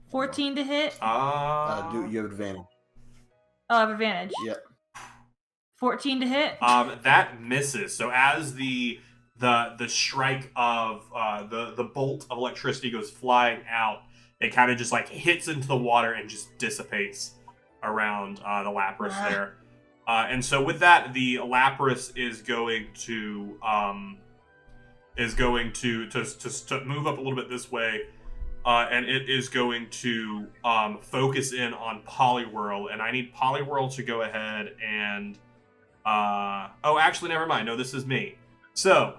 14 to hit. Do you have advantage? Oh, I have advantage. Yep. 14 to hit. That misses. So as the strike of the bolt of electricity goes flying out, it kind of just like hits into the water and just dissipates around the Lapras there. And so with that, the Lapras is going to move up a little bit this way, and it is going to focus in on Poliwhirl, and I need Poliwhirl to go ahead and actually never mind. No, this is me. So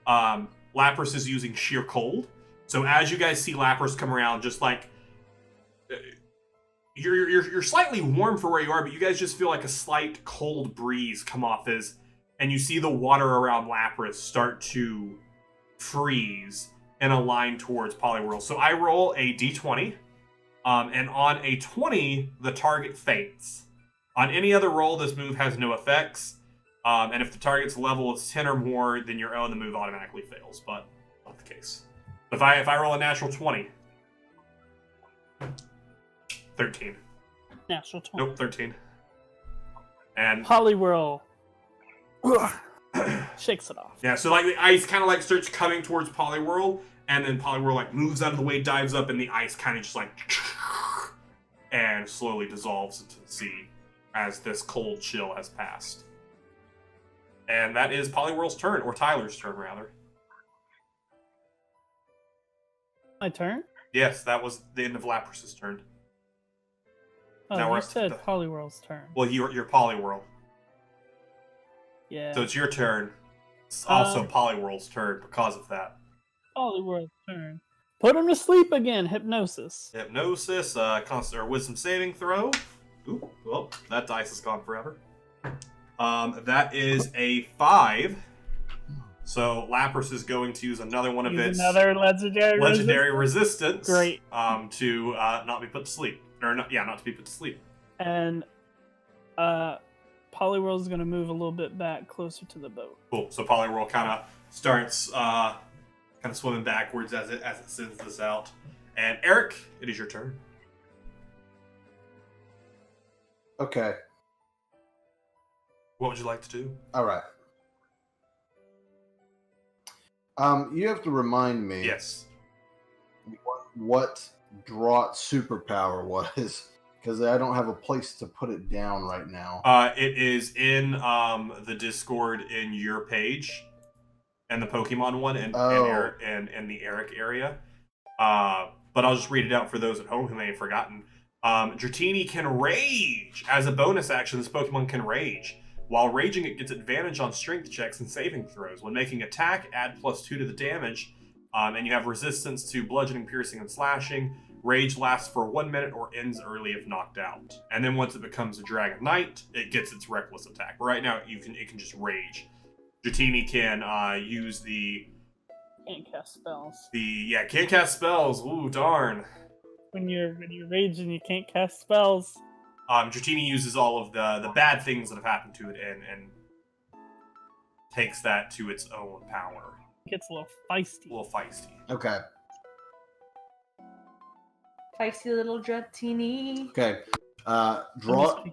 Lapras is using Sheer Cold. So as you guys see Lapras come around, just like you're slightly warm for where you are, but you guys just feel like a slight cold breeze come off and you see the water around Lapras start to freeze in a line towards Poliwhirl. So I roll a d20, and on a 20, the target faints. On any other roll, this move has no effects, and if the target's level is 10 or more, then your own, the move automatically fails, but not the case. If I roll a natural 20, 13. Natural 20. Nope, 13. And Poliwhirl shakes it off. yeah, so like the ice kind of like starts coming towards Poliwhirl, and then Poliwhirl like moves out of the way, dives up, and the ice kind of just like and slowly dissolves into the sea as this cold chill has passed. And that is Poliwhirl's turn, or Tyler's turn rather. My turn? Yes, that was the end of Lapras's turn. Oh, Now we're you up to said the- Poliwhirl's turn. Well, your Poliwhirl. Yeah. So it's your turn. It's also Um, Poliwhirl's turn because of that. Poliwhirl's turn. Put him to sleep again. Hypnosis. Hypnosis, or wisdom saving throw. Ooh, well, that dice is gone forever. That is a 5. So Lapras is going to use another one of Use its another legendary resistance. Great. To not be put to sleep, or not to be put to sleep. And Poliwhirl is going to move a little bit back closer to the boat. Cool. So Poliwhirl kind of starts swimming backwards as it sends this out. And Eric, it is your turn. Okay. What would you like to do? All right. You have to remind me. Yes. What Drought's superpower was, because I don't have a place to put it down right now. It is in the Discord in your page, and the Pokemon one, and the Eric area. But I'll just read it out for those at home who may have forgotten. Dratini can rage. As a bonus action, this Pokemon can rage. While raging, it gets advantage on strength checks and saving throws. When making attack, add +2 to the damage. And you have resistance to bludgeoning, piercing, and slashing. Rage lasts for 1 minute or ends early if knocked out. And then once it becomes a Dragon Knight, it gets its reckless attack. But right now, it can just rage. Dratini can use the... Can't cast spells. Can't cast spells. Ooh, darn. When you're raging, you can't cast spells. Dratini uses all of the bad things that have happened to it and takes that to its own power. It gets a little feisty. Okay. Feisty little Dratini. Okay. Draught.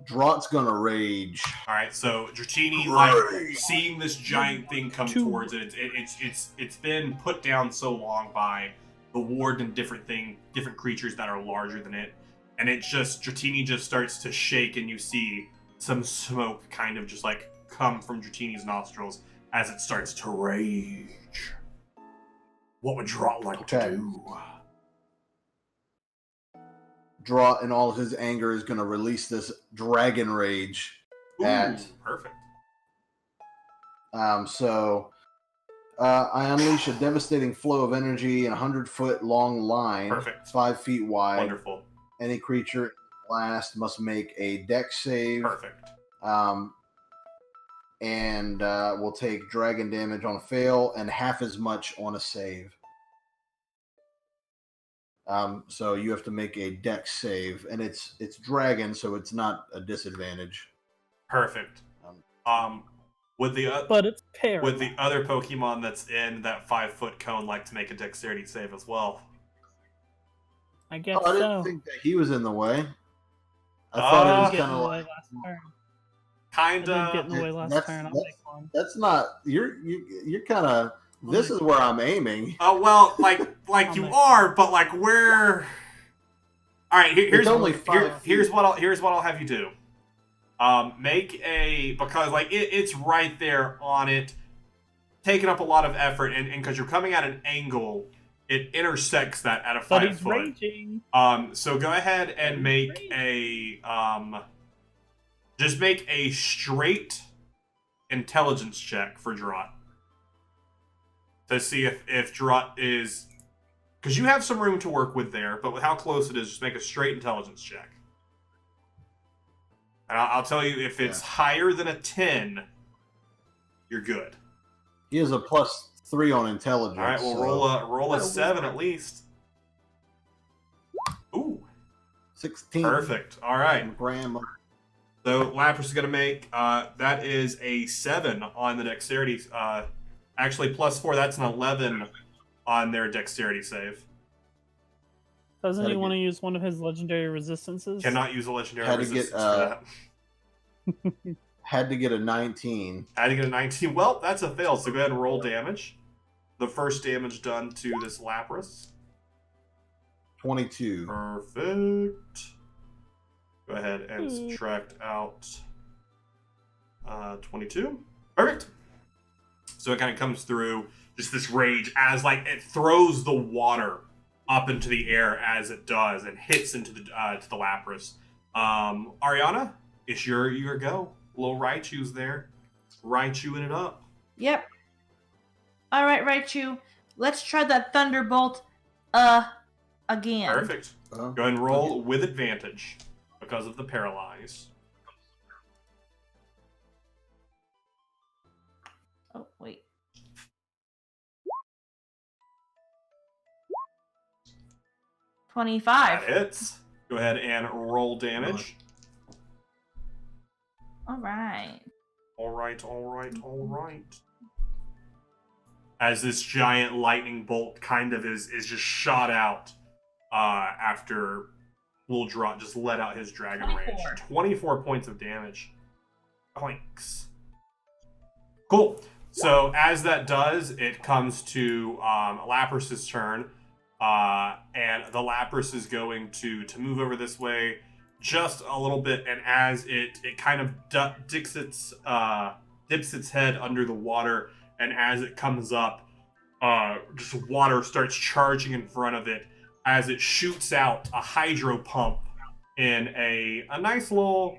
Drought's gonna rage. All right, so Dratini, seeing this giant thing come towards it, it's been put down so long by the ward and different creatures that are larger than it, and Dratini just starts to shake, and you see some smoke kind of just come from Dratini's nostrils as it starts to rage. What would Draught like to do? Draught, in all his anger, is going to release this dragon rage. Perfect. I unleash a devastating flow of energy in a 100-foot long line, Perfect. 5 feet wide. Wonderful. Any creature last must make a dex save. Perfect. And will take dragon damage on a fail and half as much on a save. So you have to make a dex save, and it's dragon, so it's not a disadvantage. Perfect. But it's paralyzed. Would the other Pokemon that's in that 5-foot cone like to make a dexterity save as well? I guess I didn't so. think that he was in the way. I thought it was kind of like Kinda. Get in the way last turn. I'll make one. That's not you're kind of. This is where I'm aiming. Oh well, you are, but where? All right, here's what I'll have you do. Make a because it's right there on it, taking up a lot of effort, and because you're coming at an angle, it intersects that at a 5 But he's foot. raging. So go ahead and make a just make a straight intelligence check for Draught. To see if Draught is... Because you have some room to work with there, but with how close it is, just make a straight intelligence check. And I'll tell you, if it's higher than a 10, you're good. He has a +3 on intelligence. All right, well, roll a 7 at least. Ooh. 16. Perfect. All right. Grandma. So Lapras is going to make... that is a 7 on the dexterity... Actually, +4, that's an 11 on their dexterity save. Doesn't he want to use one of his legendary resistances? Cannot use a legendary resistance for that. Had to get a 19. Had to get a 19. Well, that's a fail, so go ahead and roll damage. The first damage done to this Lapras. 22. Perfect. Go ahead and subtract out 22. Perfect. So it kind of comes through just this rage as it throws the water up into the air as it does and hits into the to the Lapras. Ariana, it's your go. A little Raichu's there. Raichuing it up. Yep. All right, Raichu. Let's try that Thunderbolt again. Perfect. Go ahead and roll with advantage because of the paralyze. Oh, wait. That 25. hits. Go ahead and roll damage. All right. All right. As this giant lightning bolt kind of is just shot out after Wooldrop just let out his dragon 24. rage. 24 points of damage. Points. Cool. So as that does, it comes to Lapras's turn. And the Lapras is going to move over this way just a little bit, and as it kind of dips its head under the water, and as it comes up, just water starts charging in front of it as it shoots out a hydro pump in a nice little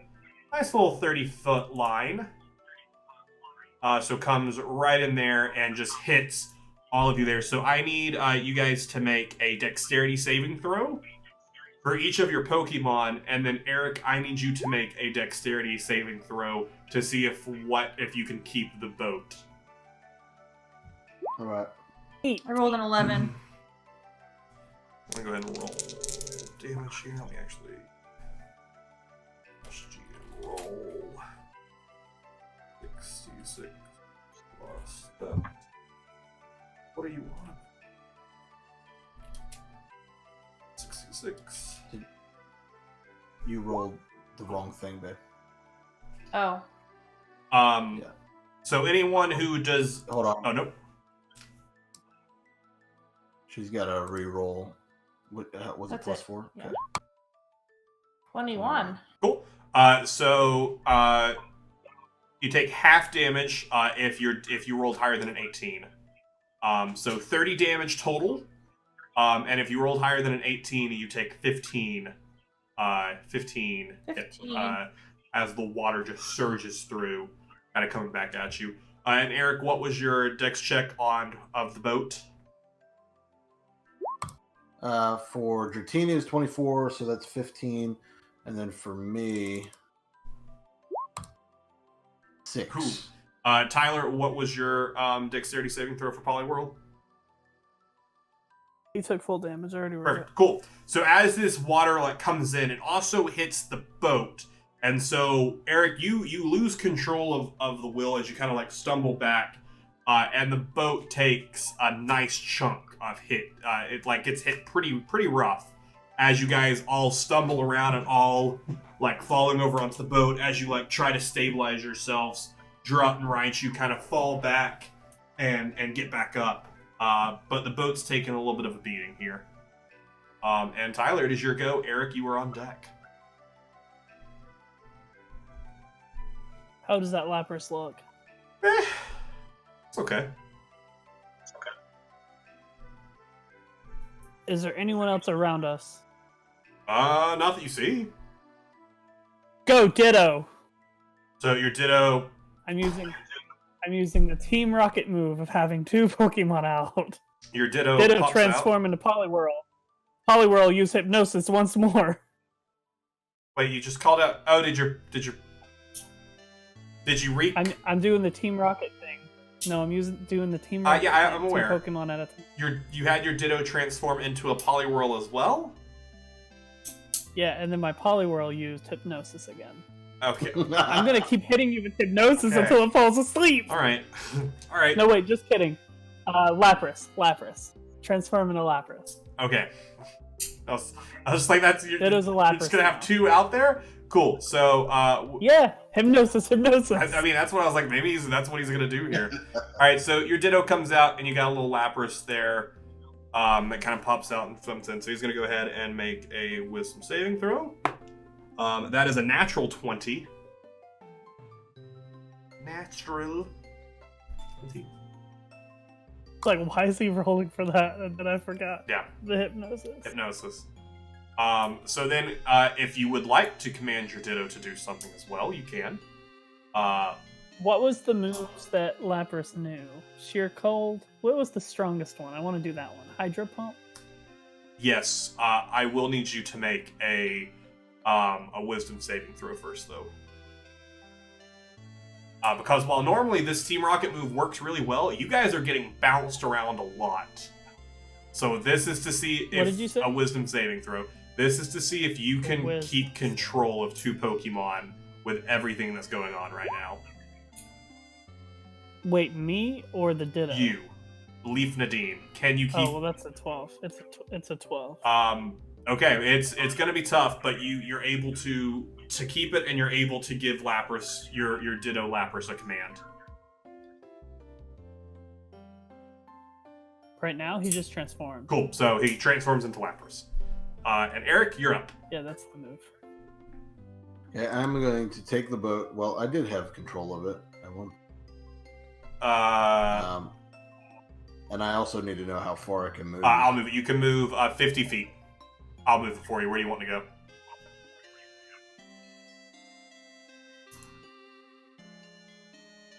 30-foot line. So comes right in there and just hits all of you there. So I need you guys to make a dexterity saving throw for each of your Pokemon, and then Eric, I need you to make a dexterity saving throw to see if you can keep the boat. All right. I rolled an 11. I'm gonna go ahead and roll damage here. Let me actually roll 66 plus that. What do you want? 66. You rolled the wrong thing, babe. Oh. Yeah. So anyone who does... Hold on. Oh, nope. She's got a re-roll. Was That's it plus it. 4? Yeah. 21. Cool. So you take half damage if you rolled higher than an 18. So 30 damage total. And if you rolled higher than an 18, you take 15 as the water just surges through, kind of coming back at you. And Eric, what was your dex check of the boat? For Dratini is 24, so that's 15. And then for me, 6. Cool. Tyler, what was your dexterity saving throw for Poliwhirl? He took full damage. I already wrote it. Perfect. Cool. So as this water comes in, it also hits the boat, and so Eric, you lose control of the wheel as you kind of stumble back, and the boat takes a nice chunk of hit. It gets hit pretty rough as you guys all stumble around and all falling over onto the boat as you try to stabilize yourselves. Drut and Raichu kind of fall back and get back up. But the boat's taking a little bit of a beating here. And Tyler, it is your go. Eric, you are on deck. How does that Lapras look? It's okay. Is there anyone else around us? Not that you see. Go Ditto! So your Ditto... I'm using the Team Rocket move of having 2 Pokemon out. Your Ditto pops transform into Poliwhirl. Poliwhirl use Hypnosis once more. Wait, you just called out... Oh, did you reap? I'm doing the Team Rocket thing. No, I'm doing the Team Rocket yeah, thing, I'm aware. 2 Pokemon at a time. You had your Ditto transform into a Poliwhirl as well? Yeah, and then my Poliwhirl used Hypnosis again. Okay. I'm gonna keep hitting you with Hypnosis Okay. until it falls asleep! Alright. Alright. No, wait, just kidding. Lapras. Transform into Lapras. Okay. I was just like, Ditto's a you're Lapras. just gonna have 2 out there? Cool. So, Yeah, Hypnosis. I mean, that's what I was like, maybe that's what he's gonna do here. Alright, so your Ditto comes out, and you got a little Lapras there that kind of pops out and swims in. So he's gonna go ahead and make a Wisdom saving throw. That is a natural 20. Natural 20. Like, why is he rolling for that? And then I forgot. Yeah. The Hypnosis. Hypnosis. So then, if you would like to command your Ditto to do something as well, you can. What was the moves that Lapras knew? Sheer Cold? What was the strongest one? I want to do that one. Hydro Pump? Yes, I will need you to make a Wisdom saving throw first, though. Because while normally this Team Rocket move works really well, you guys are getting bounced around a lot. So this is to see if What did you say? a Wisdom saving throw. This is to see if you can Wisdom. keep control of 2 Pokemon with everything that's going on right now. Wait, me or the Ditto? You, Leaf Nadine, can you keep? Oh, well, that's a 12. It's a 12. Okay, it's gonna be tough, but you're able to keep it, and you're able to give Lapras your Ditto Lapras a command. Right now, he just transformed. Cool. So he transforms into Lapras. And Eric, you're up. Yeah, that's the move. Yeah, I'm going to take the boat. Well, I did have control of it. I won. And I also need to know how far I can move. I'll move it. You can move 50 feet. I'll move it for you. Where do you want to go?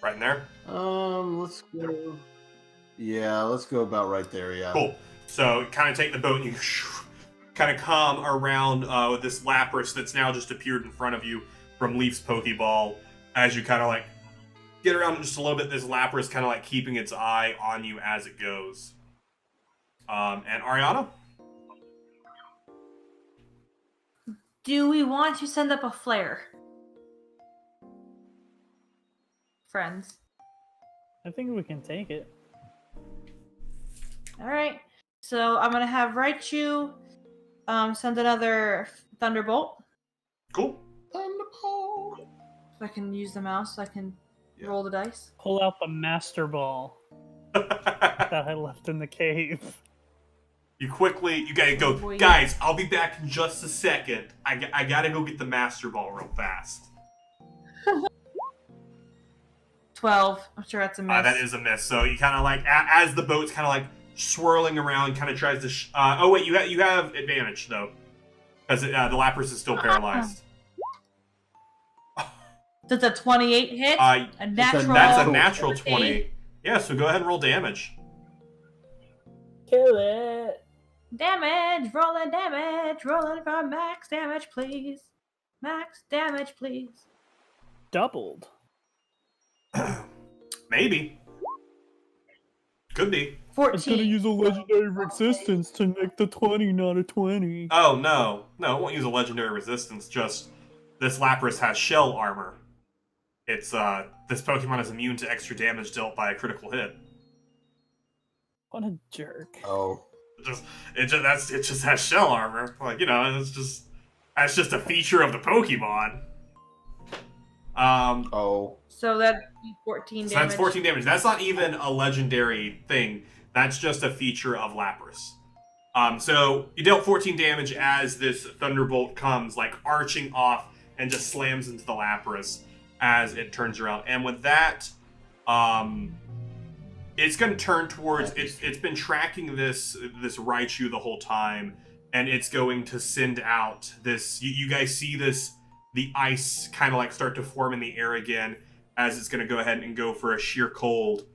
Right in there? Let's go. Yeah, let's go about right there. Yeah. Cool. So kind of take the boat and you kind of come around with this Lapras that's now just appeared in front of you from Leaf's Pokeball. As you kind of like get around just a little bit, this Lapras kind of like keeping its eye on you as it goes. And Ariana? Do we want to send up a flare? Friends. I think we can take it. Alright. So I'm gonna have Raichu send another Thunderbolt. Cool. Thunderbolt. If I can use the mouse so I can roll the dice. Pull out the Master Ball that I left in the cave. You gotta go, Boy. guys, I'll be back in just a second. I gotta go get the Master Ball real fast. 12. I'm sure that's a miss. That is a miss. So you kind of like, as the boat's kind of like swirling around, kind of tries to, oh wait, you have advantage though. Because the Lapras is still paralyzed. Does a 28 hit? A natural. That's a natural 20. Yeah, so go ahead and roll damage. Kill it! Damage! Rolling for max damage, please. Max damage, please. Doubled. Maybe. Could be. 14. It's gonna use a legendary resistance to make the 20 not a 20. Oh, no. No, it won't use a legendary resistance, just this Lapras has shell armor. It's, this Pokemon is immune to extra damage dealt by a critical hit. What a jerk. Oh. It just has shell armor. Like, you know, that's just a feature of the Pokemon. Oh. So that'd be 14 So damage. that's 14 damage. That's not even a legendary thing. That's just a feature of Lapras. So you dealt 14 damage as this Thunderbolt comes, like, arching off and just slams into the Lapras as it turns around. And with that, it's going to turn towards... It's been tracking this Raichu the whole time, and it's going to send out this... You guys see this... The ice kind of like start to form in the air again as it's going to go ahead and go for a sheer cold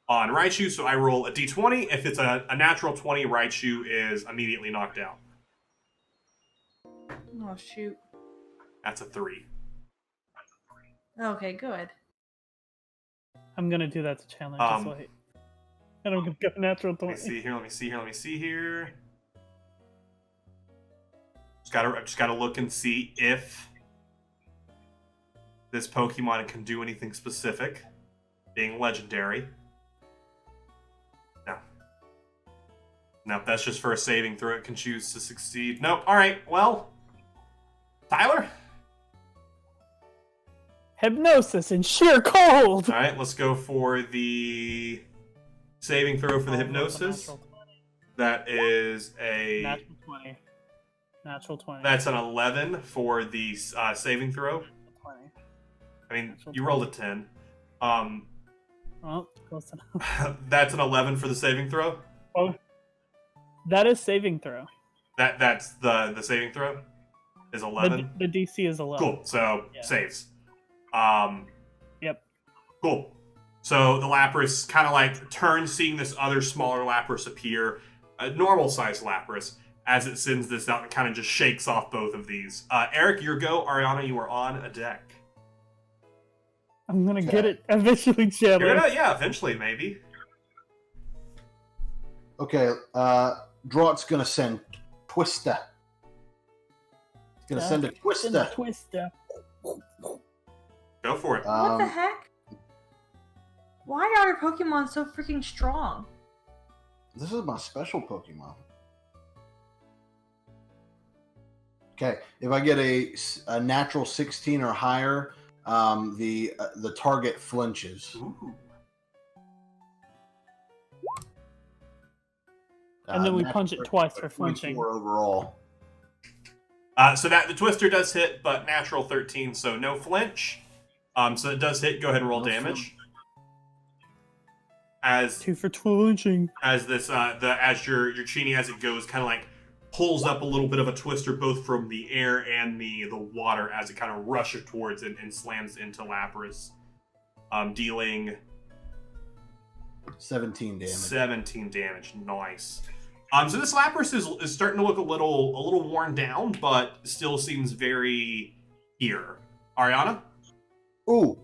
on Raichu. So I roll a d20. If it's a natural 20, Raichu is immediately knocked out. Oh, shoot. That's a 3. Okay, good. I'm gonna do that to Chandler. Just wait. And I'm gonna go natural 20. Let me see here. Just gotta look and see if this Pokemon can do anything specific, being legendary. No, that's just for a saving throw. It can choose to succeed. Nope. All right. Well, Tyler. Hypnosis and sheer cold. All right. Let's go for the saving throw for the hypnosis. That is a natural 20. Natural 20. That's an 11 for the saving throw. 20. I mean, Natural you rolled a 10. Oh, close enough. That's an 11 for the saving throw. Oh, that is saving throw. That's the saving throw is 11. The DC is 11. Cool. So Yeah. saves. Yep. Cool. So the Lapras kind of like turns, seeing this other smaller Lapras appear, a normal-sized Lapras, as it sends this out and kind of just shakes off both of these. Eric, your go. Ariana, you are on a deck. I'm gonna get it eventually, Chandler. You're gonna, yeah, eventually, maybe. Okay, Draught's gonna send Twister. He's gonna send a Twister. Twister. Go for it. What the heck? Why are your Pokemon so freaking strong? This is my special Pokemon. Okay, if I get a natural 16 or higher, the target flinches. Ooh. And then we Natural punch it twice for flinching. 24 overall. So that the Twister does hit, but natural 13, so no flinch. So it does hit. Go ahead and roll damage. As 2 for flinching. as this as your Chini, as it goes, kind of like pulls up a little bit of a Twister, both from the air and the water, as it kind of rushes towards it and slams into Lapras, dealing 17 damage. 17 damage. Nice. So this Lapras is starting to look a little worn down, but still seems very here. Ariana? Ooh,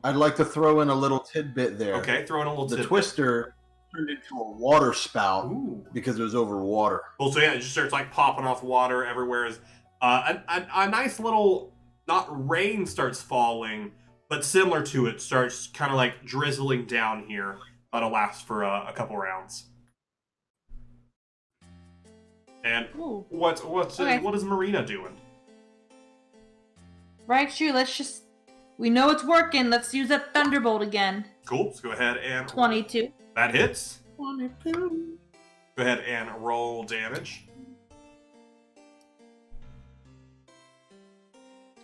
I'd like to throw in a little tidbit there. Okay, throw in a little The tidbit. Twister turned into a water spout Ooh. because it was over water. Well, so yeah, it just starts like popping off water everywhere. As a nice little, not rain starts falling, but similar to it, starts kind of like drizzling down here. That'll last for a couple rounds. And Ooh. what Okay. is Marina doing? Right, Shu, we know it's working. Let's use that Thunderbolt again. Cool. Let's go ahead and 22. that hits. 22. Go ahead and roll damage.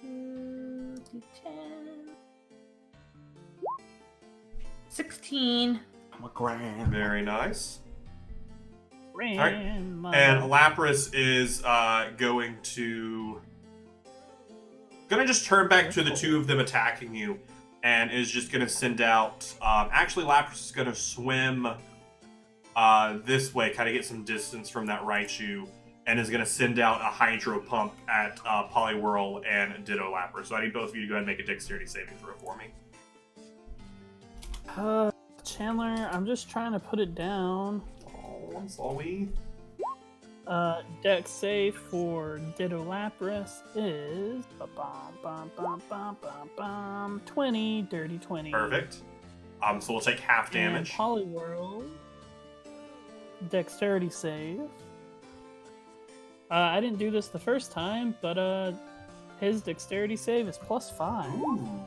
2, 10. 16. I'm a grand. Very nice. Grandma. And Lapras is going to just turn back to the two of them attacking you, and is just going to send out. Actually, Lapras is going to swim this way, kind of get some distance from that Raichu, and is going to send out a Hydro Pump at Poliwhirl and Ditto Lapras. So I need both of you to go ahead and make a Dexterity saving throw for me. Chandler, I'm just trying to put it down. Oh, I'm sorry. Dex save for Ditto Lapras is 20, dirty 20. Perfect. So we'll take half damage. And Poliwhirl, Dexterity save. I didn't do this the first time, but his Dexterity save is +5. Ooh.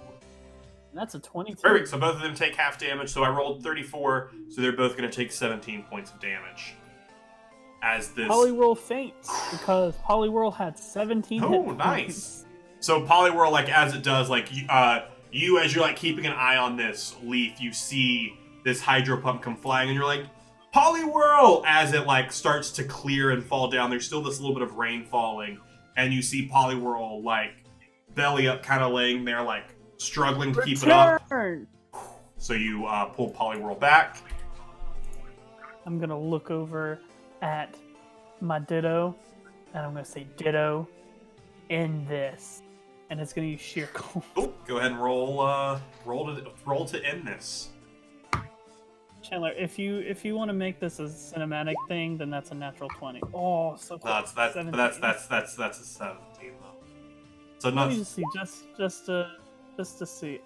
That's a 22. Perfect. So both of them take half damage. So I rolled 34, so they're both going to take 17 points of damage. As this Poliwhirl faints because Poliwhirl had 17 hit Oh, points. nice. So Poliwhirl, like as it does, like you as you're like keeping an eye on this leaf, you see this Hydro Pump come flying, and you're like, Poliwhirl! As it like starts to clear and fall down, there's still this little bit of rain falling, and you see Poliwhirl like belly up, kind of laying there, like struggling to keep it up. So you pull Poliwhirl back. I'm gonna look over at my Ditto, and I'm gonna say, Ditto, end this, and it's gonna use Sheer Cold. Cool. Go ahead and roll to end this. Chandler, if you want to make this a cinematic thing, then that's a natural 20. Oh, so close. That's 17. a 17 though. So Let not me just see, just to see.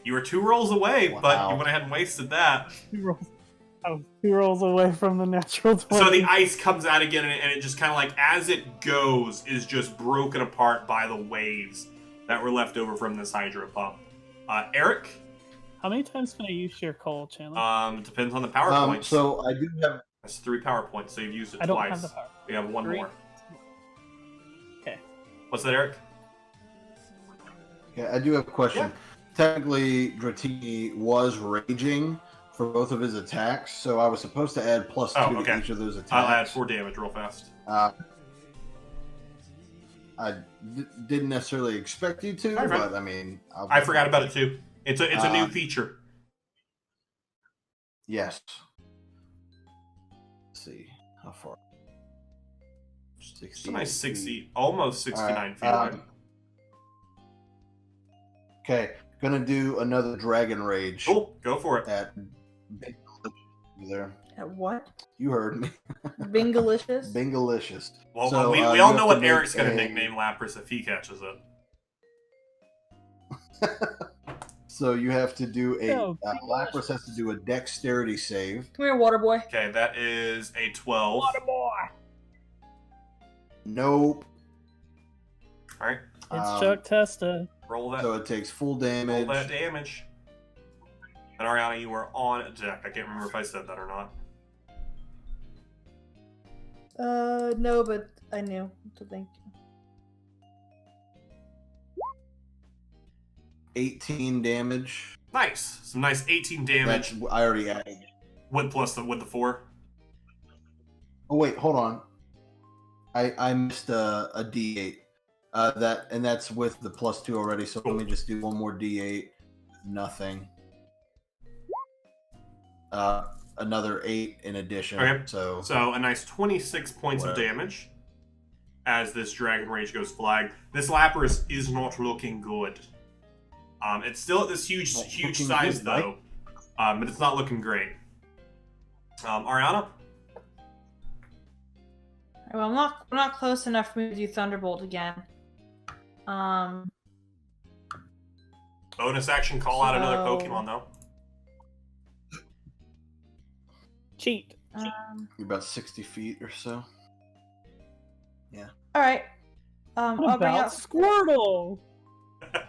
you were 2 rolls away, but Wow. you went ahead and wasted that. 2 rolls. I was 2 rolls away from the natural 20. So the ice comes out again, and it just kind of like, as it goes, is just broken apart by the waves that were left over from this Hydro Pump. Eric? How many times can I use Sheer Cold, Chandler? Depends on the power points. So I do have. That's 3 power points, so you've used it I don't twice. have the power. You have 1 3. more. Okay. What's that, Eric? Yeah, I do have a question. Yeah. Technically, Dratini was raging for both of his attacks, so I was supposed to add +2 Oh, okay. to each of those attacks. I'll add 4 damage real fast. I didn't necessarily expect you to, Alright. but I mean, I forgot about it too. It's a new feature. Yes. Let's see how far. It's a nice 60, feet. almost 69 Alright, feet away. Okay, gonna do another Dragon Rage. Cool, go for it. At Big there. At what? You heard me. Bingalicious? Bingalicious. Well, So, we you all have know to what make Eric's going to a- nickname Lapras if he catches it. So you have to do a No, Lapras has to do a Dexterity save. Come here, water boy. Okay, that is a 12. boy. Nope. All right, It's Chuck Testa. roll that. So it takes full Roll damage. that damage. And Ariana, you were on deck. I can't remember if I said that or not. No, but I knew. So thank you. 18 damage. Nice. Some nice 18 damage That's, I already added. with the 4. Oh wait, hold on. I missed a D8. That's with the +2 already. So let me just do one more D8. Nothing. Another 8 in addition. Okay. So So a nice 26 points of Whatever. damage as this Dragon Rage goes flag. This Lapras is not looking good. It's still at this huge Not huge looking size good, right? though, but it's not looking great. Ariana, Well, I'm not close enough for me to do Thunderbolt again. bonus action, call out another So- Pokemon though. Cheat. you're about 60 feet or so. All right. I'll What bring about out Squirtle?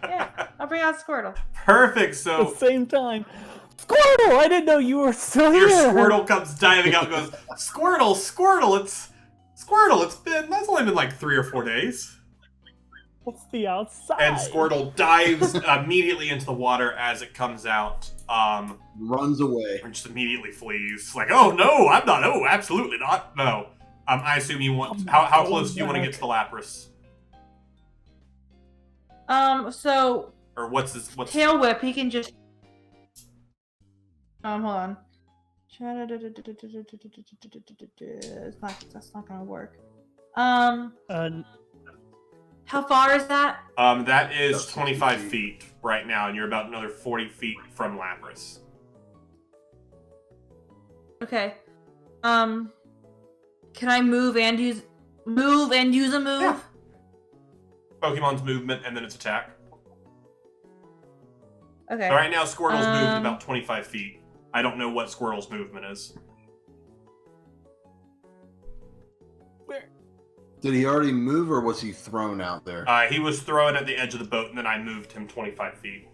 Yeah, I'll bring out Squirtle. Perfect. At So the same time. Squirtle! I didn't know you were still your here. Squirtle comes diving out and goes, Squirtle, that's only been like 3 or 4 days. What's the outside? And Squirtle dives immediately into the water as it comes out. Runs away. And just immediately flees. Like, oh no, I'm not. Oh, absolutely not. No. I assume you want. How close do you want to get to the Lapras? So Or what's this? What's Tail Whip, he can just. Hold on. That's not gonna work. How far is that? That is That's 25 feet. feet right now, and you're about another 40 feet from Lapras. Okay. Can I move and use a move? Yeah. Pokemon's movement and then its attack. Okay. So right now, Squirtle's moved Um, about 25 feet. I don't know what Squirtle's movement is. Did he already move or was he thrown out there? He was thrown at the edge of the boat, and then I moved him 25 feet.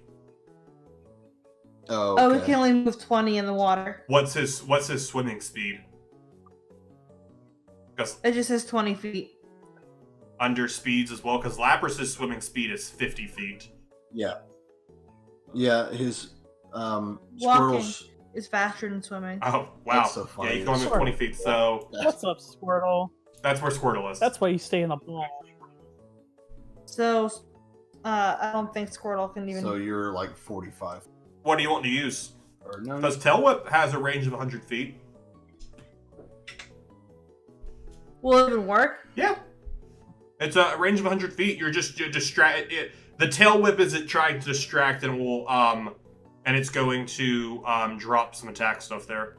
Oh, Oh, okay. we can only move 20 in the water. What's his swimming speed? Because It just says 20 feet. under speeds as well, because Lapras' swimming speed is 50 feet. Yeah. Yeah, his Walking. Squirtle's It's faster than swimming. Oh, wow. That's so funny. Yeah, you can only move 20 feet, so What's up, Squirtle? that's where Squirtle is. That's why you stay in the ball. So, I don't think Squirtle can even. so you're like 45. What do you want to use? Or no, Because Tail Whip has a range of 100 feet. Will it even work? Yeah. It's a range of 100 feet. You're distract. The Tail Whip is it trying to distract and will and it's going to drop some attack stuff there.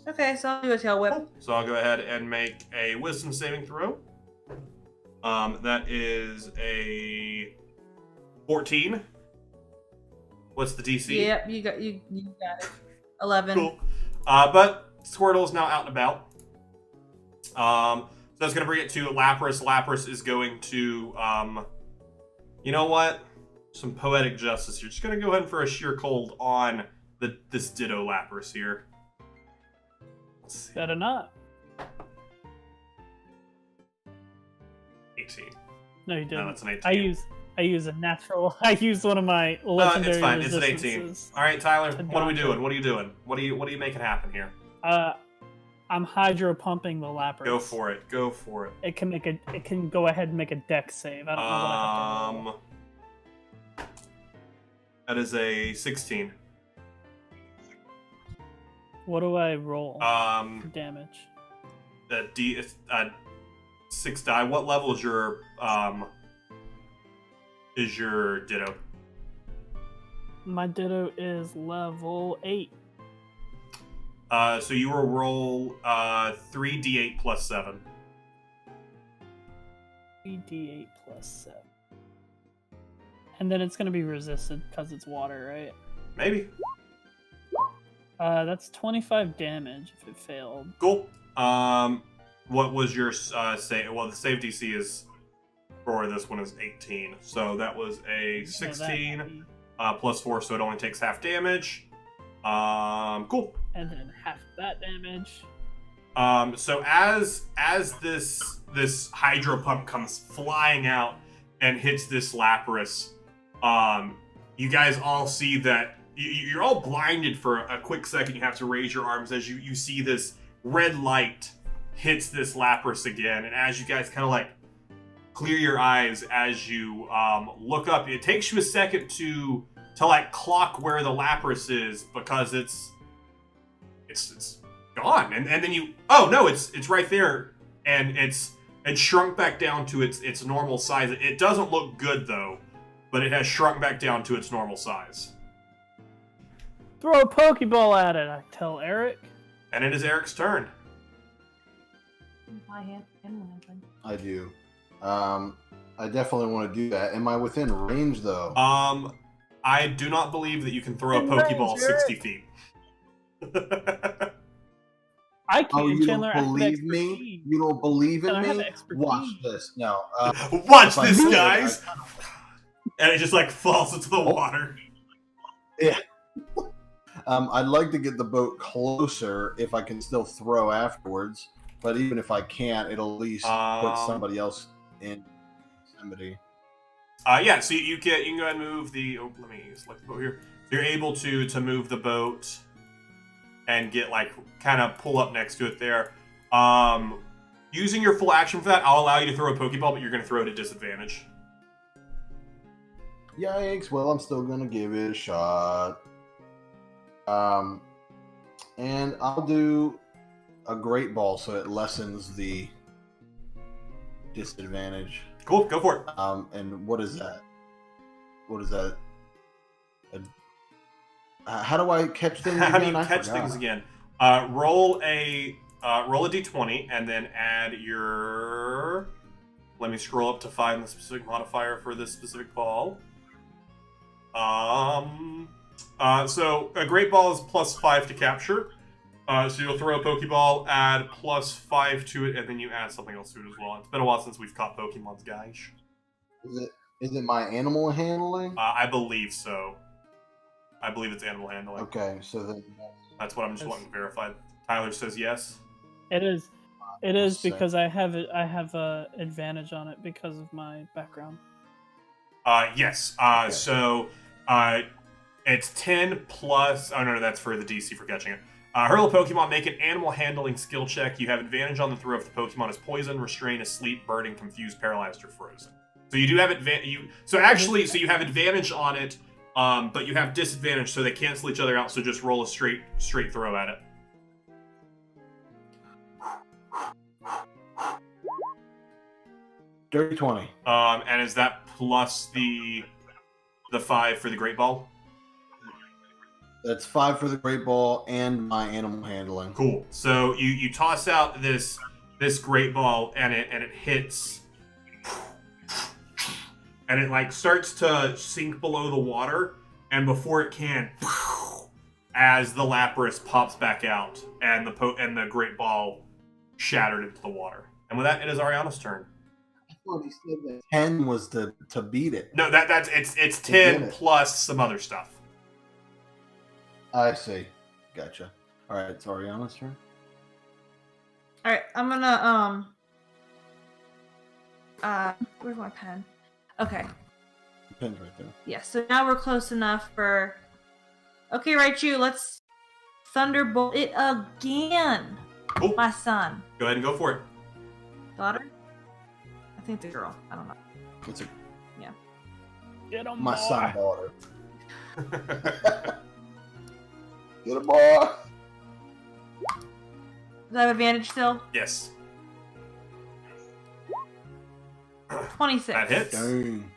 Okay, so I'll do a tail whip. So I'll go ahead and make a Wisdom saving throw. That is a 14. What's the DC? Yep, you got it. 11. Cool. But Squirtle is now out and about. So that's going to bring it to Lapras. Lapras is going to, you know what? Some poetic justice. You're just going to go ahead for a sheer cold on this Ditto Lapras here. Let's see. Better not. 18. No, you didn't. No, that's an 18. I use a natural. I use one of my legendary it's fine. It's an 18. resistances. All right, Tyler. To What are we dodge doing? it. What are you doing? What are you making happen here? I'm hydro pumping the Lapras. Go for it. Go for it. It can go ahead and make a dex save. I don't know what I have to roll. That is a 16. What do I roll for damage? The D is 6 die. What level is your Ditto? My Ditto is level 8. So you will roll 3d8 plus 7. 3d8 plus 7. And then it's going to be resisted because it's water, right? Maybe. That's 25 damage if it failed. Cool. What was your save? Well, the save DC is for this one is 18. So that was a 16 plus 4, so it only takes half damage. Cool. And then half that damage. So as this hydro pump comes flying out and hits this Lapras, you guys all see that you're all blinded for a quick second. You have to raise your arms as you see this red light hits this Lapras again, and as you guys kind of like clear your eyes as you look up, it takes you a second to like clock where the Lapras is because it's gone, and then you it's right there, and it's shrunk back down to its normal size. It doesn't look good though, but it has shrunk back down to its normal size. Throw a Pokeball at it, I tell Eric. And it is Eric's turn. My hand handling. I do. I definitely want to do that. Am I within range though? I do not believe that you can throw a In Pokeball range, 60 feet. I can't, Oh, you Chandler. don't I have believe me? expertise. You don't believe And I in have me? expertise. Watch this. No. Watch if I this, could, guys! And it just like falls into the water. Yeah. I'd like to get the boat closer if I can still throw afterwards. But even if I can't, it'll at least put somebody else in somebody. Yeah, so you can go ahead and move the. Oh, let me select the boat here. You're able to move the boat and get like kind of pull up next to it there. Using your full action for that, I'll allow you to throw a Pokeball, but you're going to throw it at disadvantage. Yikes! Well, I'm still gonna give it a shot. And I'll do a Great Ball so it lessens the disadvantage. Cool, go for it. And what is that? What is that? How do I catch things again? How do you I catch forgot. things again? Roll a d20 and then add your. Let me scroll up to find the specific modifier for this specific ball. So a Great Ball is +5 to capture. So you'll throw a Pokeball, add +5 to it, and then you add something else to it as well. It's been a while since we've caught Pokemons, guys. Is it my animal handling? I believe so. I believe it's animal handling. Okay, so then That's what I'm just wanting to verify. Tyler says yes. It is. It is Sick. because I have it. I have a advantage on it because of my background. Yes. Okay. So it's 10 plus. Oh no, that's for the DC for catching it. Hurl a Pokemon, make an animal handling skill check. You have advantage on the throw if the Pokemon is poisoned, restrained, asleep, burning, confused, paralyzed, or frozen. So you do have So you have advantage on it, but you have disadvantage, so they cancel each other out. So just roll a straight throw at it. Dirty 20. And is that plus the 5 for the Great Ball? That's 5 for the Great Ball and my animal handling. Cool. So you toss out this Great Ball and it hits, and it like starts to sink below the water, and before it can, as the Lapras pops back out and the Great Ball shattered into the water. And with that, it is Ariana's turn. I thought he said that 10 was to beat it. No, it's Get 10 it. plus some other stuff. I see. Gotcha. All right, it's Ariana's turn. All right, I'm gonna where's my pen? Okay, The pin's right there. yeah. So now we're close enough for. Okay, Raichu, let's thunderbolt it again. Cool. My son, Go ahead and go for it. daughter. I think the girl. I don't know. It's Get 'em, my boy. son daughter. Get a boy. Do I have advantage still? Yes. 26. That hits. Dang.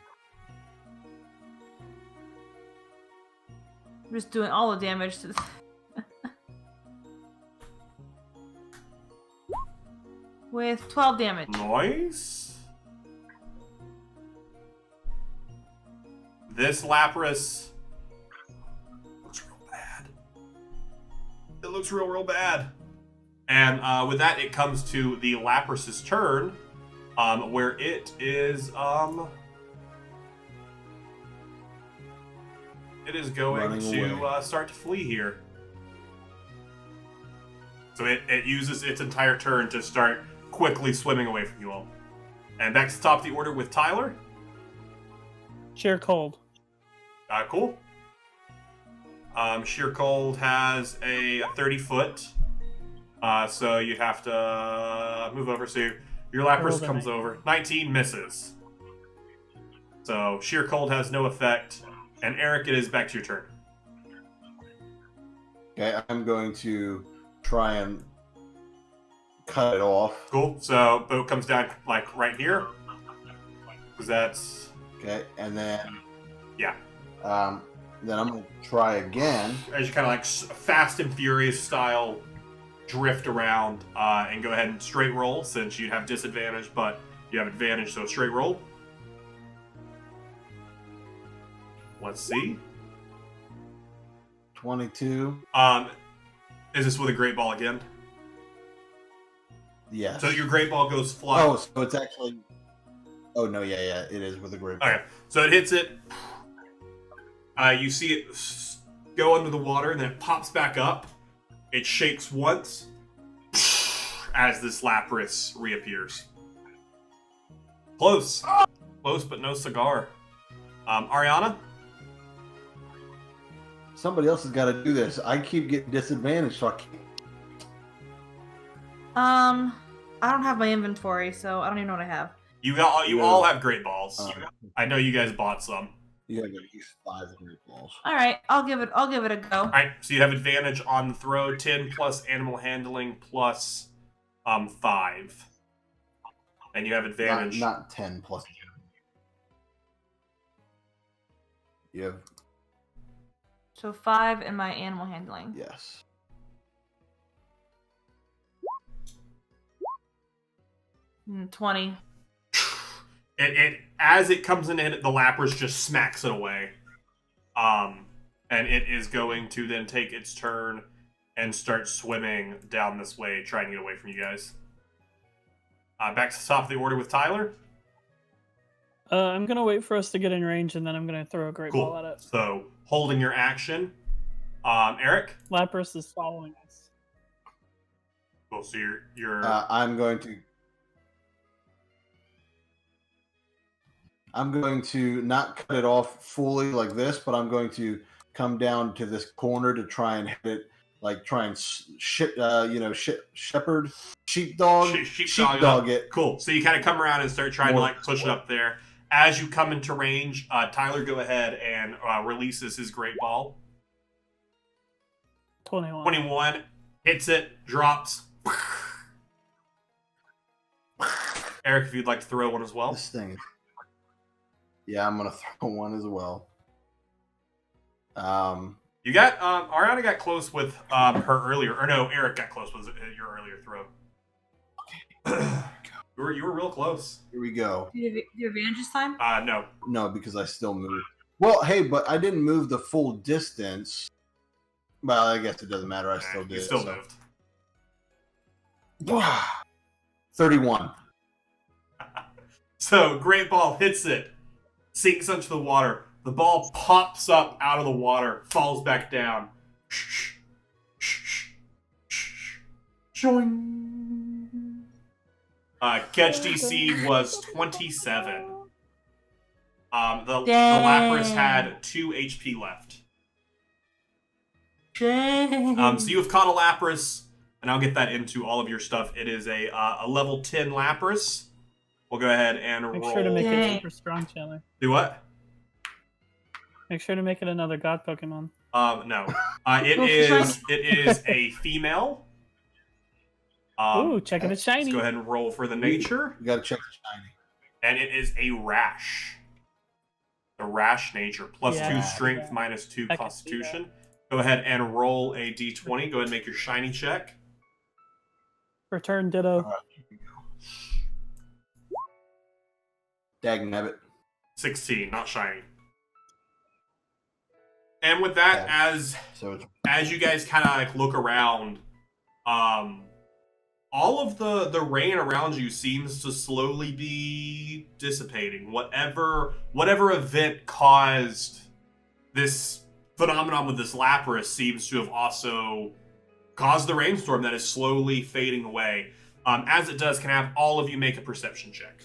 I'm just doing all the damage to with 12 damage. Nice. This Lapras looks real bad. It looks real bad. And with that, it comes to the Lapras's turn, where it is going Running to away. start to flee here. So it uses its entire turn to start quickly swimming away from you all. And back to the top of the order with Tyler. Sheer cold. Cool. Sheer Cold has a 30-foot. So you have to move over. So your Lapras Roll the comes 19. over. 19 misses. So Sheer Cold has no effect. And Eric, it is back to your turn. Okay, I'm going to try and cut it off. Cool. So boat comes down like right here. Because that's... Okay, and then Yeah. then I'm gonna try again. As you kind of like Fast and Furious style drift around and go ahead and straight roll since you have disadvantage, but you have advantage, so straight roll. Let's see. 22. Is this with a great ball again? Yes. So your great ball goes flying. Oh, so it's actually. Oh no, yeah, it is with a great. Okay, so it hits it. You see it go under the water, and then it pops back up. It shakes once as this Lapras reappears. Close. Close, but no cigar. Ariana? Somebody else has got to do this. I keep getting disadvantaged, so I can't. I don't have my inventory, so I don't even know what I have. You all have great balls. I know you guys bought some. You have to use 5 great balls. All right, I'll give it a go. All right, so you have advantage on the throw, 10 plus animal handling plus 5. And you have advantage. Not 10 plus. You have So 5 in my animal handling. yes. Mm, 20. It as it comes in, the Lapras just smacks it away. And it is going to then take its turn and start swimming down this way, trying to get away from you guys. Back to the top of the order with Tyler. I'm gonna wait for us to get in range, and then I'm gonna throw a great Cool. ball at it. So holding your action, Eric. Lapras is following us. Cool. So you're I'm going to not cut it off fully like this, but I'm going to come down to this corner to try and hit it, like try and shepherdog sheepdog it. Cool. So you kind of come around and start trying to like push it up there. As you come into range, Tyler, go ahead and releases his great ball. 21. 21 hits it, drops. Eric, if you'd like to throw one as well. This thing. Yeah, I'm gonna throw one as well. You got Ariana got close with her earlier, or no, Eric got close with your earlier throw. You were real close. Here we go. Do you have advantage this time? No. No, because I still moved. Well, hey, but I didn't move the full distance. Well, I guess it doesn't matter. I still did. You still so. moved. 31. So great ball hits it, sinks into the water. The ball pops up out of the water, falls back down. Catch DC was 27. The Lapras had 2 HP left. So you have caught a Lapras, and I'll get that into all of your stuff. It is a level 10 Lapras. We'll go ahead and Make roll. sure to make Dang. it super strong, Chandler. Do what? Make sure to make it another god Pokemon. No. It is a female. Ooh, check if it's shiny. Let's go ahead and roll for the nature. You gotta check the shiny. And it is a rash. The rash nature. Plus Yeah. 2 strength, minus 2 I can see constitution. Go ahead and roll a d20. Go ahead and make your shiny check. Return Ditto. Alright, here we go. Dagnabbit. 16, not shiny. And with that, Okay. So it's as you guys kind of like look around, all of the rain around you seems to slowly be dissipating. Whatever event caused this phenomenon with this Lapras seems to have also caused the rainstorm that is slowly fading away. As it does, can I have all of you make a perception check?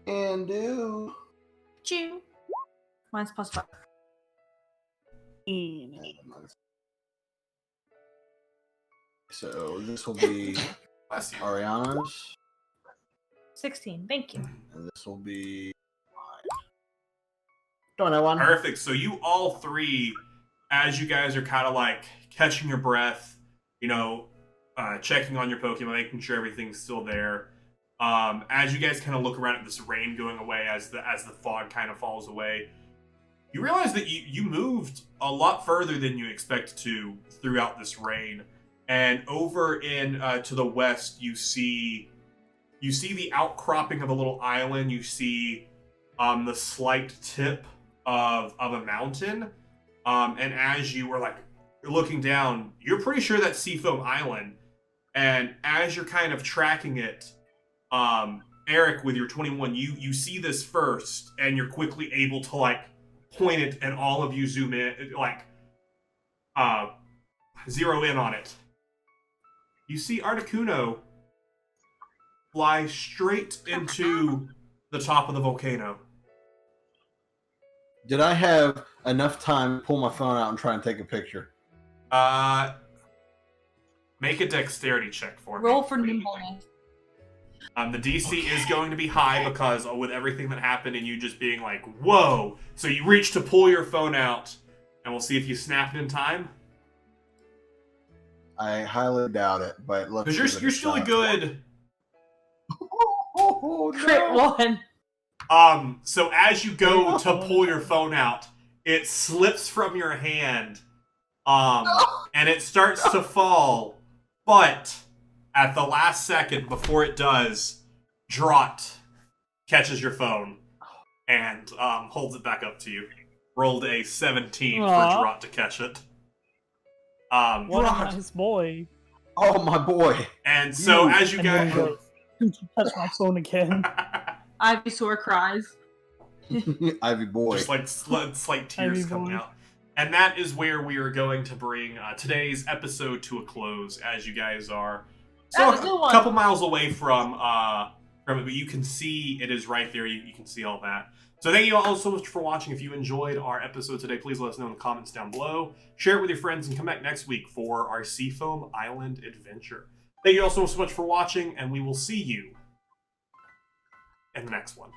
and do. Chew. Mine's +5. So this will be Bless you. Ariana's, 16. Thank you. and this will be mine. Don't know one. Perfect. So you all three, as you guys are kind of like catching your breath, checking on your Pokemon, making sure everything's still there. As you guys kind of look around at this rain going away, as the fog kind of falls away, you realize that you moved a lot further than you expected to throughout this rain. And over in to the west, you see the outcropping of a little island. You see the slight tip of a mountain. And as you were looking down, you're pretty sure that's Seafoam Island. And as you're kind of tracking it, Eric, with your 21, you see this first, and you're quickly able to point it, and all of you zoom in, zero in on it. You see Articuno fly straight into the top of the volcano. Did I have enough time to pull my phone out and try and take a picture? Make a dexterity check for me. Roll for nimbleness. The DC is going to be high because with everything that happened and you just being like, whoa. So you reach to pull your phone out, and we'll see if you snap it in time. I highly doubt it, but let's. Because you're still a good. Oh, Crit no. 1. So as you go to pull your phone out, it slips from your hand, and it starts to fall, but at the last second before it does, Draught catches your phone and holds it back up to you. Rolled a 17 Aww. for Draught to catch it. What a nice boy. Oh, my boy. And so as you And then guys... he goes, "Don't you touch my phone again." Ivysaur cries. Ivy boy. Just slight tears Ivy coming boy. out. And that is where we are going to bring today's episode to a close, as you guys are That was a good one. couple miles away from it, but you can see it is right there. You can see all that. So thank you all so much for watching. If you enjoyed our episode today, please let us know in the comments down below. Share it with your friends and come back next week for our Seafoam Island adventure. Thank you all so much for watching, and we will see you in the next one.